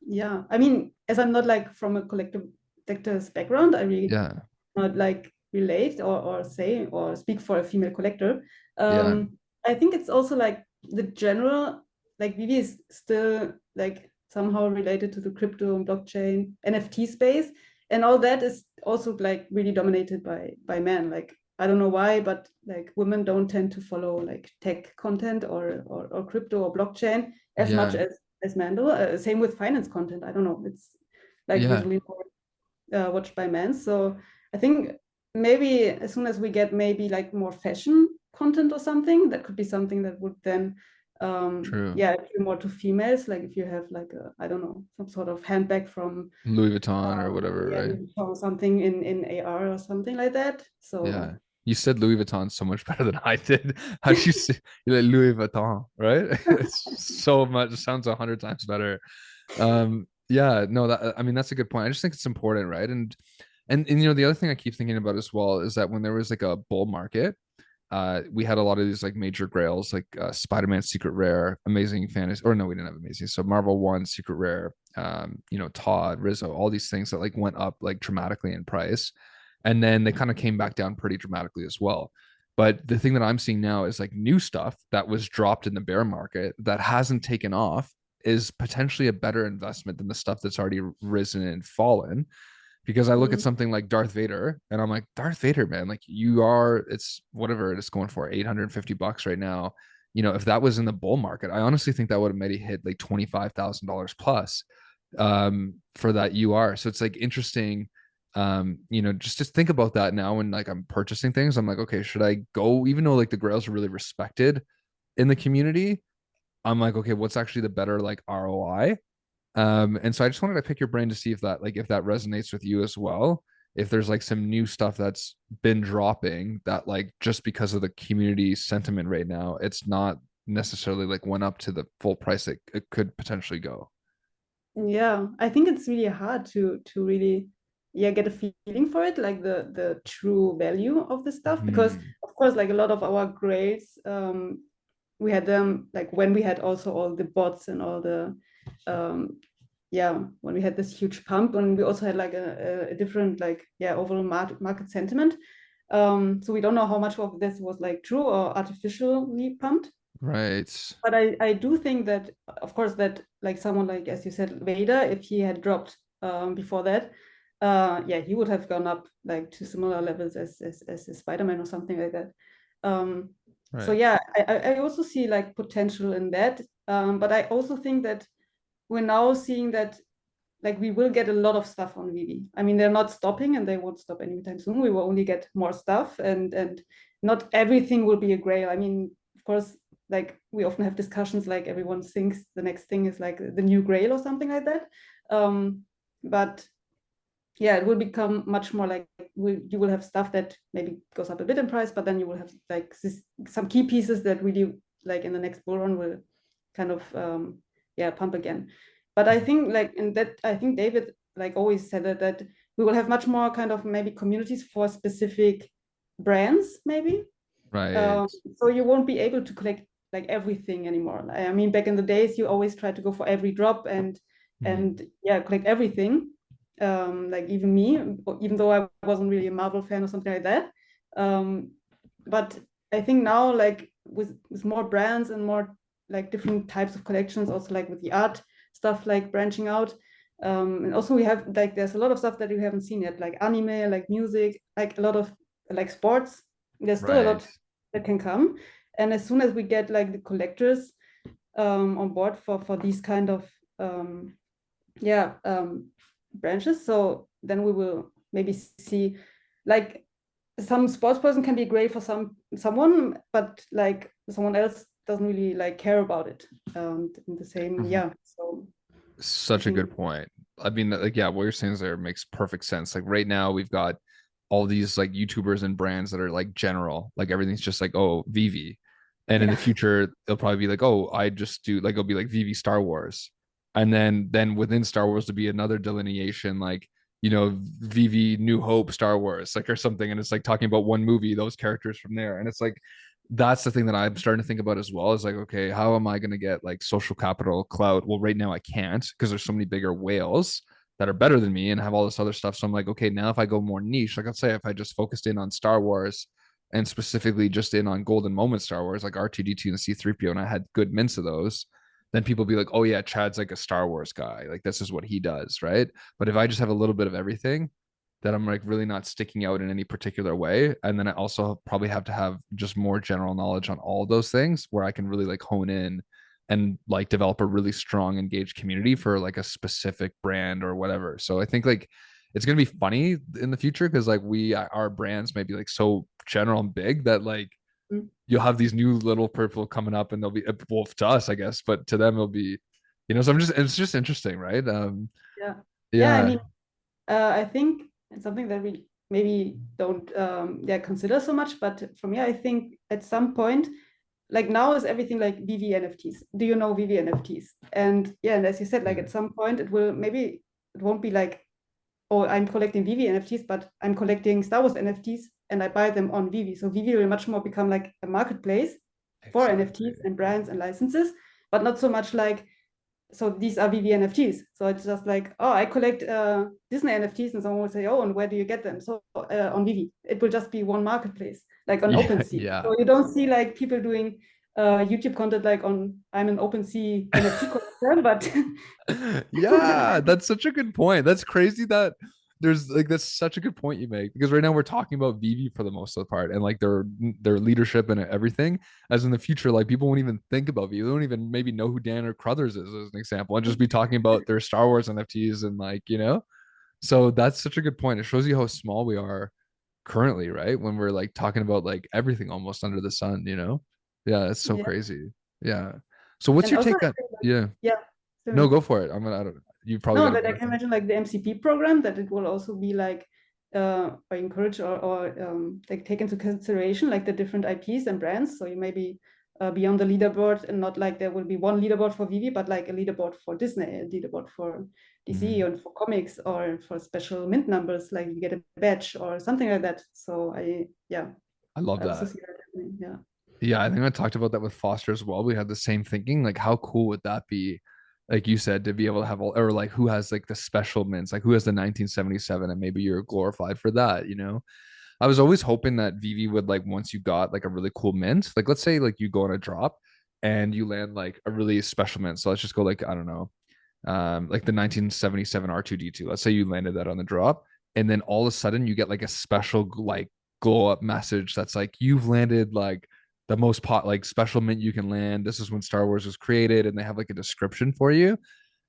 yeah, I mean, as I'm not like from a collector's background, I really Yeah. not like relate or say or speak for a female collector. Yeah. I think it's also like the general, like Vivi is still like somehow related to the crypto and blockchain NFT space, and all that is also like really dominated by men. Like I don't know why, but like women don't tend to follow like tech content or crypto or blockchain as much Yeah. as men do. Same with finance content. I don't know. It's like Yeah. usually more watched by men. So I think maybe as soon as we get maybe like more fashion content or something. That could be something that would then True. yeah, appeal more to females. Like if you have like a, I don't know, some sort of handbag from Louis Vuitton or whatever, yeah, right? Louis Vuitton or something in AR or something like that. So Yeah. You said Louis Vuitton so much better than I did. How do you say you're like Louis Vuitton, right? It's so much, it sounds 100 times better. Yeah, no, that I mean that's a good point. I just think it's important, right? And you know, the other thing I keep thinking about as well is that when there was like a bull market, we had a lot of these like major grails like Spider-Man Secret Rare, Amazing Fantasy, or no, we didn't have Amazing. So Marvel One, Secret Rare, you know, Todd, Rizzo, all these things that like went up like dramatically in price. And then they kind of came back down pretty dramatically as well. But the thing that I'm seeing now is like new stuff that was dropped in the bear market that hasn't taken off is potentially a better investment than the stuff that's already risen and fallen, because I look at mm, something like Darth Vader and I'm like, Darth Vader, man, like you are, it's whatever it is going for, $850 right now. You know, if that was in the bull market, I honestly think that would have maybe hit like $25,000 plus for that UR. So it's like interesting. You know, just think about that now when like I'm purchasing things. I'm like, okay, should I go, even though like the grails are really respected in the community? I'm like, okay, what's actually the better like ROI? And so I just wanted to pick your brain to see if that like if that resonates with you as well. If there's like some new stuff that's been dropping that like just because of the community sentiment right now, it's not necessarily like went up to the full price it could potentially go. yeah, I think it's really hard to really yeah get a feeling for it, like the true value of the stuff, because Hmm. of course like a lot of our grades we had them like when we had also all the bots and all the um yeah, when we had this huge pump, and we also had like a different like yeah overall market sentiment. So we don't know how much of this was like true or artificially pumped. Right. But I do think that, of course, that like someone like, as you said, Vader, if he had dropped before that, yeah, he would have gone up like to similar levels as Spider-Man or something like that. Um, so Right. yeah, I also see like potential in that. But I also think that we're now seeing that like we will get a lot of stuff on Vivi. I mean, they're not stopping and they won't stop anytime soon. We will only get more stuff, and not everything will be a grail. I mean, of course, like we often have discussions like everyone thinks the next thing is like the new grail or something like that. But yeah, it will become much more like you will have stuff that maybe goes up a bit in price, but then you will have like some key pieces that really like in the next bull run will kind of yeah pump again. But I think like in that I think David like always said that we will have much more kind of maybe communities for specific brands maybe. Right. So you won't be able to collect like everything anymore. I mean, back in the days, you always tried to go for every drop Mhm. and yeah, collect everything. Like even me, even though I wasn't really a Marvel fan or something like that. Um, but I think now, like with more brands and more like different types of collections, also like with the art stuff, like branching out. And also we have like there's a lot of stuff that you haven't seen yet, like anime, like music, like a lot of like sports. There's still a Right. lot that can come. And as soon as we get like the collectors on board for these kind of yeah branches, so then we will maybe see like some sports person can be great for someone, but like someone else doesn't really like care about it. In the same, Mhm. yeah. So I Such a think good point. I mean, like, yeah, what you're saying there makes perfect sense. Like right now, we've got all these like YouTubers and brands that are like general, like everything's just like, oh, Vivi. And in the yeah, future, it'll probably be like, oh, I just do like it'll be like Vivi Star Wars. And then within Star Wars to be another delineation, like, you know, Vivi New Hope Star Wars, like or something. And it's like talking about one movie, those characters from there. And it's like that's the thing that I'm starting to think about as well is like, okay, how am I going to get like social capital clout? Well, right now I can't because there's so many bigger whales that are better than me and have all this other stuff. So I'm like, okay, now if I go more niche, like let's say if I just focused in on Star Wars and specifically just in on Golden Moment Star Wars, like R2D2 and C3PO, and I had good mints of those, then people be like, oh yeah, Chad's like a Star Wars guy. Like this is what he does, right? But if I just have a little bit of everything, that I'm like really not sticking out in any particular way. And then I also probably have to have just more general knowledge on all of those things where I can really like hone in and like develop a really strong engaged community for like a specific brand or whatever. So I think like it's gonna be funny in the future because like we our brands may be like so general and big that like Mm. you'll have these new little purple coming up, and they'll be well to us, I guess, but to them it'll be, so I'm just it's just interesting, right? Yeah. Yeah, I Yeah. mean, I think it's something that we maybe don't yeah consider so much, but for me, I think at some point, like now is everything like VV NFTs. Do you know VV NFTs? And yeah, and as you said, like Yeah. at some point it will maybe it won't be like, oh, I'm collecting VV NFTs, but I'm collecting Star Wars NFTs and I buy them on Vivi. So Vivi will much more become like a marketplace for Exactly. NFTs and brands and licenses, but not so much like, so these are VV NFTs. So it's just like, oh, I collect Disney NFTs, and someone will say, oh, and where do you get them? So on Vivi, it will just be one marketplace, like on Yeah, OpenSea. yeah. So you don't see like people doing YouTube content like on I'm an OpenSea NFT collector, but Yeah, that's such a good point. That's crazy that there's like that's such a good point you make, because right now we're talking about Vivi for the most of the part, and like their leadership and everything. As in the future, like people won't even think about Vivi. They don't even maybe know who Dan or Crothers is as an example, and just be talking about their Star Wars NFTs and like, So that's such a good point. It shows you how small we are currently, right? When we're like talking about like everything almost under the sun. Yeah, it's so yeah. crazy. Yeah. So what's And your also, take I on, think like, yeah. yeah. No, Sorry. go for it. I don't, you probably No, got a that I better can thing. imagine like the MCP program, that it will also be like or encourage or like take into consideration like the different IPs and brands. So you maybe be on the leaderboard, and not like there will be one leaderboard for Vivi, but like a leaderboard for Disney, a leaderboard for DC, Mhm. and for comics, or for special mint numbers, like you get a badge or something like that. So I love I also that. see that happening. Yeah. Yeah, I think I talked about that with Foster as well. We had the same thinking. Like, how cool would that be? Like you said, to be able to have all, or like who has like the special mints, like who has the 1977, and maybe you're glorified for that. I was always hoping that Vivi would, like, once you got like a really cool mint, like let's say like you go on a drop and you land like a really special mint. So let's just go like, I don't know, like the 1977 R2D2. Let's say you landed that on the drop, and then all of a sudden you get like a special like glow up message that's like you've landed like the most pot like special mint you can land. This is when Star Wars was created, and they have like a description for you.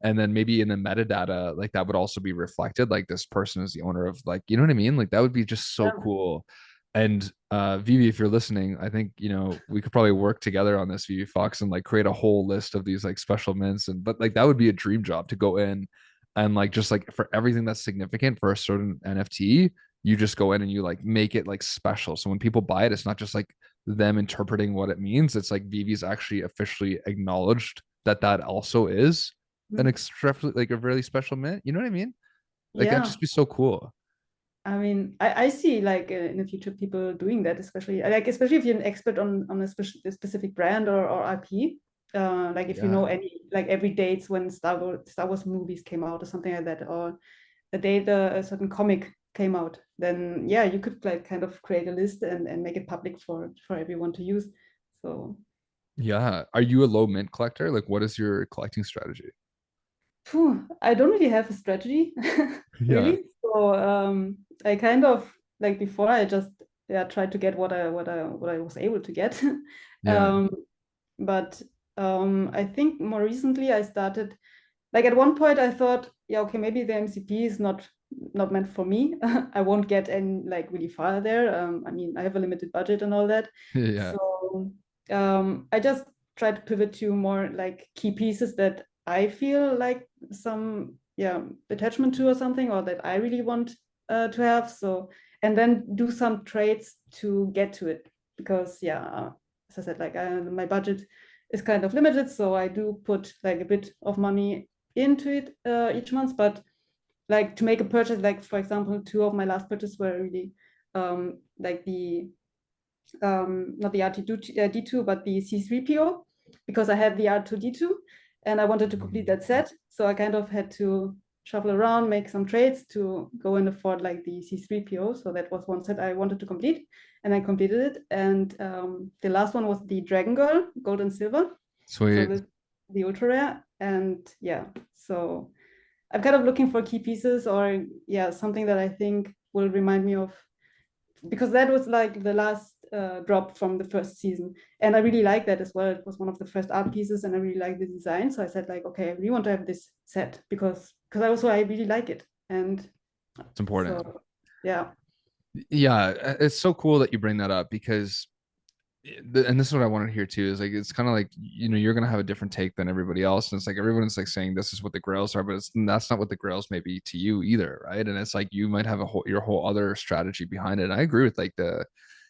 And then maybe in the metadata, like that would also be reflected, like this person is the owner of, like, you know what I mean? Like that would be just so Yeah. cool. And Vivi, if you're listening, I think we could probably work together on this, Vevefox, and like create a whole list of these like special mints. And but like that would be a dream job to go in and like just like for everything that's significant for a certain NFT, you just go in and you like make it like special. So when people buy it, it's not just like them interpreting what it means. It's like Vivi's actually officially acknowledged that that also is an Mhm. extra like a really special mint. You know what I mean? Like that'd Yeah. just be so cool. I mean, I see like in the future people doing that, especially like especially if you're an expert on a specific brand or IP. Like if you know Yeah. any like every dates when Star Wars movies came out or something like that, or a date a certain comic came out, then yeah, you could like kind of create a list and make it public for everyone to use. So Yeah. Are you a low mint collector? Like what is your collecting strategy? I don't really have a strategy, Yeah. really. So I kind of like before I just tried to get what I was able to get. Yeah. um, but I think more recently I started like at one point I thought, yeah, okay, maybe the MCP is not meant for me. I won't get any like really far there. I mean, I have a limited budget and all that. Yeah. So I just try to pivot to more like key pieces that I feel like some attachment to or something, or that I really want to have. So and then do some trades to get to it, because as I said, like my budget is kind of limited, so I do put like a bit of money into it each month. But like to make a purchase, like for example, two of my last purchases were really like the not the R2D2, but the C3PO, because I had the R2D2 and I wanted to complete Mhm. that set. So I kind of had to shuffle around, make some trades to go and afford like the C3PO. So that was one set I wanted to complete, and I completed it. And the last one was the Dragon Girl, gold and silver. So Sweet. the ultra rare. And yeah, so I'm kind of looking for key pieces, or something that I think will remind me of, because that was like the last drop from the first season, and I really like that as well. It was one of the first art pieces, and I really like the design. So I said like, okay, I really want to have this set, because I really like it, and It's important. so yeah. Yeah, it's so cool that you bring that up because And this is what I wanted to hear too, is like it's kind of like, you're gonna have a different take than everybody else. And it's like everyone's like saying this is what the grails are, but that's not what the grails may be to you either, right? And it's like you might have your whole other strategy behind it. And I agree with like the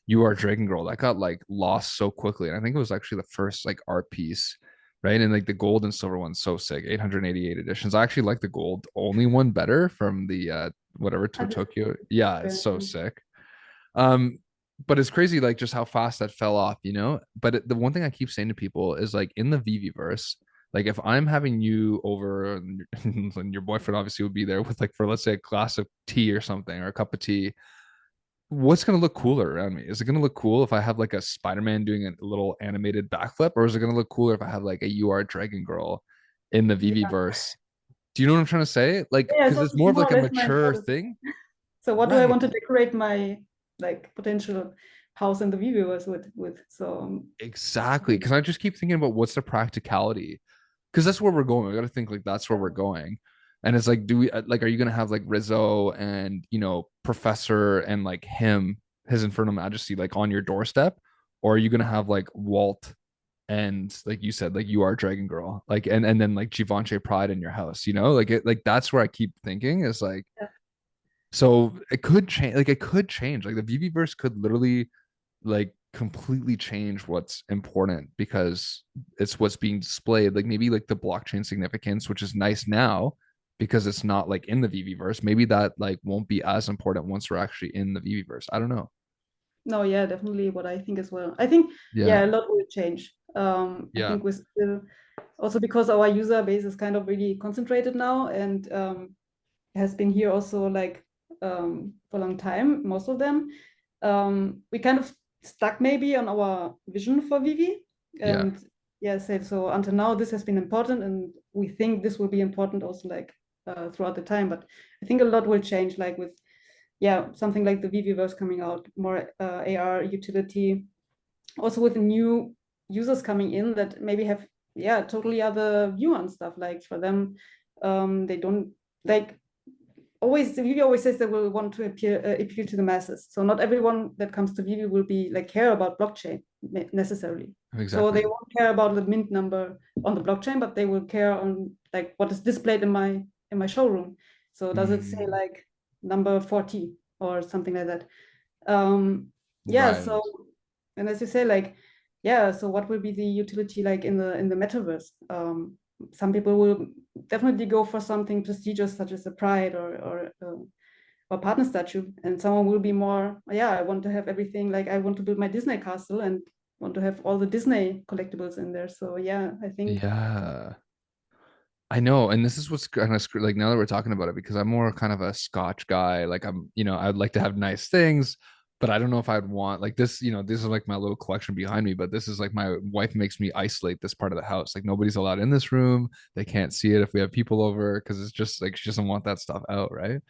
You Are Dragon Girl that got like lost so quickly. And I think it was actually the first like art piece, right? And like the gold and silver one's so sick, 888 editions. I actually like the gold only one better from the whatever to I just, Tokyo. Yeah, it's so sick. Um, but it's crazy, like just how fast that fell off, you know. But the one thing I keep saying to people is like in the Viviverse, like if I'm having you over and your boyfriend obviously would be there with like for let's say a glass of tea or something or a cup of tea, what's gonna look cooler around me? Is it gonna look cool if I have like a Spider-Man doing a little animated backflip, or is it gonna look cooler if I have like a You Are Dragon Girl in the yeah, Viviverse? Do you know what I'm trying to say? Like, yeah. because So it's it's more of more like or a less my mature thought. thing, So what do I right? want to decorate my like potential house in the viewers with? So Exactly. Because I just keep thinking about what's the practicality, because that's where we're going. We got to think like that's where we're going. And it's like, do we like, are you gonna have like Rizzo and Professor and like his Infernal Majesty like on your doorstep, or are you gonna have like Walt and like you said, like You Are Dragon Girl, like and then like Givenchy Pride in your house, like like that's where I keep thinking is like, yeah. so it could change, like it could change, like the VV could literally like completely change what's important because it's what's being displayed. Like maybe like the blockchain significance, which is nice now because it's not like in the VV maybe that like won't be as important once we're actually in the VV I don't know. No, yeah, definitely what I think as well. I think, Yeah. yeah, a lot will change. I Yeah. think we still, also because our user base is kind of really concentrated now and has been here also like for a long time, most of them. We kind of stuck maybe on our vision for Vivi. Yeah. And yeah, so until now, this has been important and we think this will be important also like throughout the time. But I think a lot will change, like with yeah, something like the Viviverse coming out, more AR utility, also with new users coming in that maybe have yeah totally other view on stuff. Like for them, they don't like always. Vivi always says they will want to appeal to the masses. So not everyone that comes to Vivi will be like care about blockchain necessarily. So they Exactly. won't care about the mint number on the blockchain, but they will care on like what is displayed in my showroom. So does it say Mm, like number 40 or something like that? Yeah, right. so and as you say, like, yeah, so what will be the utility like in the metaverse? Some people will definitely go for something prestigious such as a pride or partner statue, and someone will be more, yeah, I want to have everything, like I want to build my Disney castle and want to have all the Disney collectibles in there. So yeah, I think Yeah. I know, and this is what's kind of like now that we're talking about it, because I'm more kind of a Scotch guy. Like I'd like to have nice things, but I don't know if I'd want like this. This is like my little collection behind me, but this is like my wife makes me isolate this part of the house. Like nobody's allowed in this room. They can't see it if we have people over because it's just like she doesn't want that stuff out, right?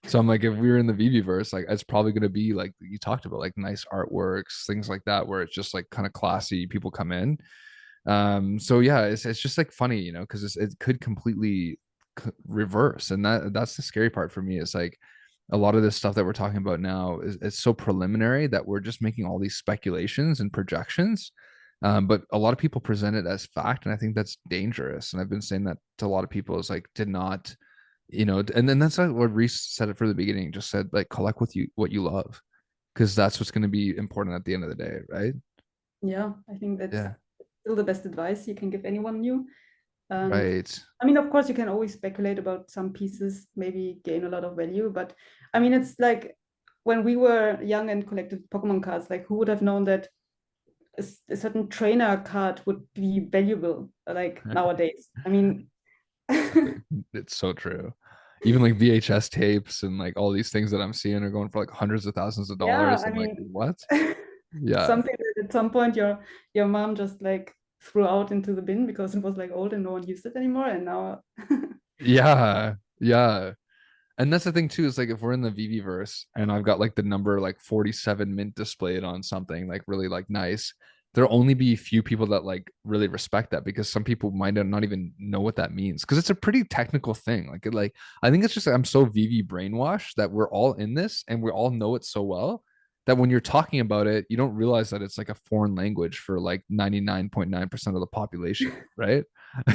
So I'm like, if we were in the VV verse, like it's probably gonna be like you talked about, like nice artworks, things like that, where it's just like kind of classy. People come in, so yeah, it's just like funny, because it could completely reverse, and that's the scary part for me. Is like a lot of this stuff that we're talking about now is it's so preliminary that we're just making all these speculations and projections. But a lot of people present it as fact, and I think that's dangerous. And I've been saying that to a lot of people is like did not, and then that's like what Reese said it from the beginning, just said like collect what you love, because that's what's going to be important at the end of the day, right? yeah, I think that's Yeah. still the best advice you can give anyone new. And Right. I mean, of course, you can always speculate about some pieces, maybe gain a lot of value. But I mean, it's like when we were young and collected Pokemon cards, like who would have known that a certain trainer card would be valuable like nowadays? I mean, Exactly. It's so true. Even like VHS tapes and like all these things that I'm seeing are going for like hundreds of thousands of yeah, dollars. I I'm like, mean, what? Yeah. something that at some point your mom just like threw out into the bin because it was like old and no one used it anymore. And now, Yeah. Yeah. And that's the thing too, is like if we're in the VV verse and I've got like the number like 47 mint displayed on something like really like nice, there'll only be a few people that like really respect that, because some people might not even know what that means, because it's a pretty technical thing. Like I think it's just I'm so VV brainwashed that we're all in this and we all know it so well that when you're talking about it, you don't realize that it's like a foreign language for like 99.9% of the population, right?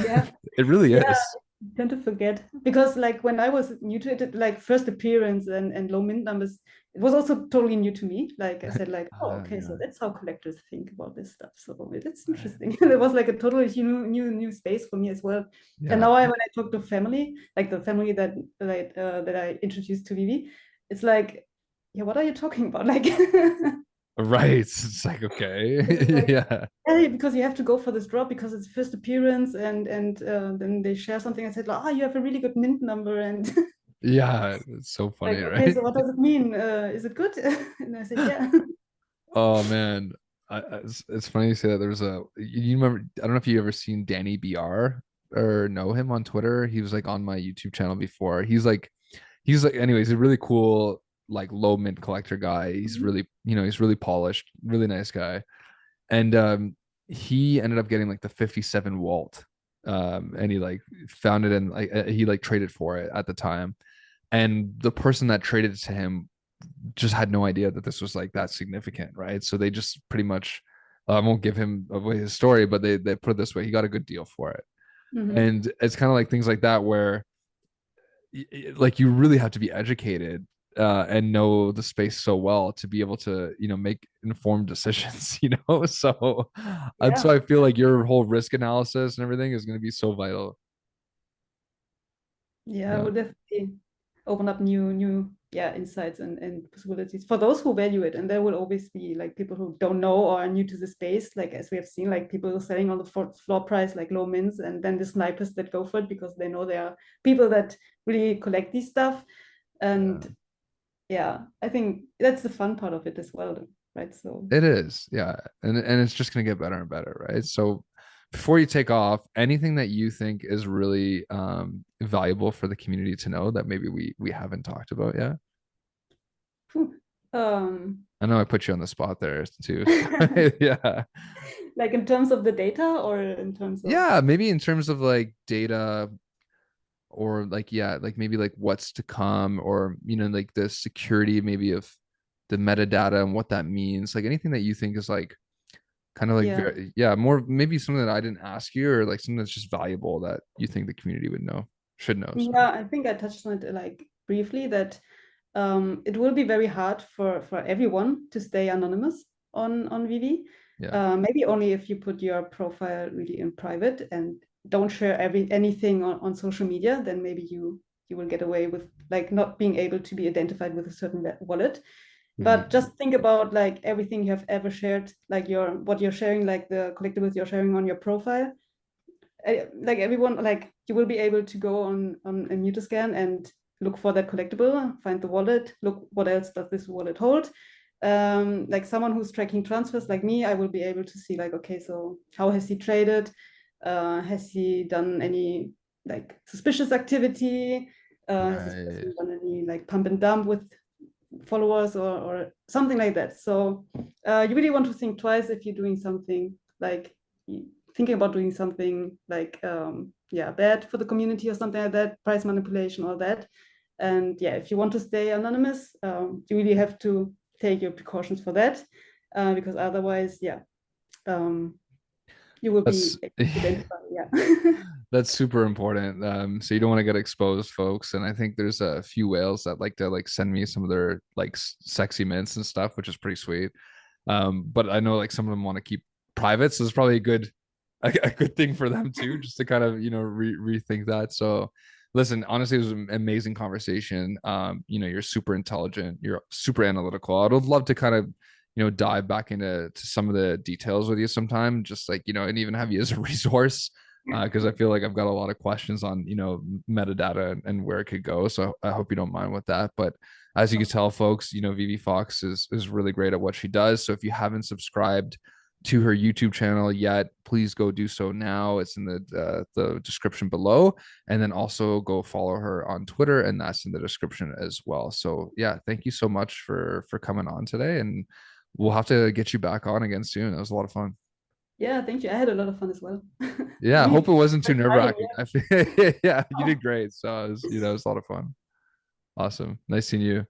Yeah. It really Yeah, is. I tend to forget because like when I was new to it, like first appearance and low mint numbers, it was also totally new to me. Like I said, like, oh, okay, so Yeah. that's how collectors think about this stuff. So it's Right. interesting. It was like a totally new space for me as well. And Yeah. now when I talk to family, like the family that I introduced to Vivi, it's like, yeah, what are you talking about? Like Right. It's like, it's okay. like, Yeah. hey, because you have to go for this drop because it's first appearance, and then they share something. I said, like, oh, you have a really good mint number, and Yeah. It's so like, funny, okay, right? so what does it mean? Is it good? And I said, yeah. Oh man. It's funny you say that. There's a you remember, I don't know if you ever seen Danny BR or know him on Twitter. He was like on my YouTube channel before. He's like anyways, a really cool like low mint collector guy. He's Mhm. really, he's really polished, really nice guy. And he ended up getting like the 57 Walt. And he like found it and like he like traded for it at the time. And the person that traded it to him just had no idea that this was like that significant, right? So they just pretty much, I won't give him away his story, but they put it this way: he got a good deal for it. Mhm. And it's kind of like things like that where like you really have to be educated and know the space so well to be able to make informed decisions, so and so Yeah. I feel like your whole risk analysis and everything is going to be so vital. Yeah, I Yeah. would definitely open up new yeah insights and possibilities for those who value it. And there will always be like people who don't know or are new to the space, like as we have seen, like people selling on the floor price, like low mints, and then the snipers that go for it because they know there are people that really collect these stuff. Yeah, And yeah, I think that's the fun part of it as well, right? So it is. Yeah, and it's just going to get better and better, right? So before you take off, anything that you think is really valuable for the community to know that maybe we haven't talked about yet? phew, um I know I put you on the spot there too. Yeah. like in terms of the data or in terms of Yeah, maybe in terms of like data, or like, yeah, like maybe like what's to come, or like the security maybe of the metadata and what that means, like anything that you think is like kind of like yeah. very, yeah, more maybe something that I didn't ask you, or like something that's just valuable that you think the community would know, should know, sorry. Yeah, I think I touched on it like briefly that it will be very hard for everyone to stay anonymous on Vivi. Yeah. Maybe only if you put your profile really in private and don't share anything on social media, then maybe you will get away with like not being able to be identified with a certain wallet. But Mhm. just think about like everything you have ever shared, like your what you're sharing, like the collectibles you're sharing on your profile, like everyone, like you will be able to go on a Mutascan and look for that collectible, find the wallet, look what else does this wallet hold. Like someone who's tracking transfers like me, I will be able to see like, okay, so how has he traded? Has he done any like suspicious activity? Has this Right. person done any like pump and dump with followers or something like that? So you really want to think twice if you're doing something like thinking about doing something like yeah, bad for the community or something like that, price manipulation or that. And yeah, if you want to stay anonymous, you really have to take your precautions for that, because otherwise, yeah, um, you will That's be identified. Yeah. that's super important. So you don't want to get exposed, folks. And I think there's a few whales that like to like send me some of their like sexy mints and stuff, which is pretty sweet. But I know like some of them want to keep private, so it's probably a good thing for them too, just to kind of rethink that. So listen, honestly, it was an amazing conversation. You're super intelligent, you're super analytical. I'd love to kind of dive back into some of the details with you sometime, just like and even have you as a resource, because I feel like I've got a lot of questions on metadata and where it could go. So I hope you don't mind with that. But as you can tell, folks, Vevefox is really great at what she does. So if you haven't subscribed to her YouTube channel yet, please go do so now. It's in the description below, and then also go follow her on Twitter, and that's in the description as well. So yeah, thank you so much for coming on today, and we'll have to get you back on again soon. That was a lot of fun. Yeah, thank you. I had a lot of fun as well. Yeah, I hope Really it wasn't too nerve exciting. wracking. I feel, yeah, you did great. So it was a lot of fun. Awesome. Nice seeing you.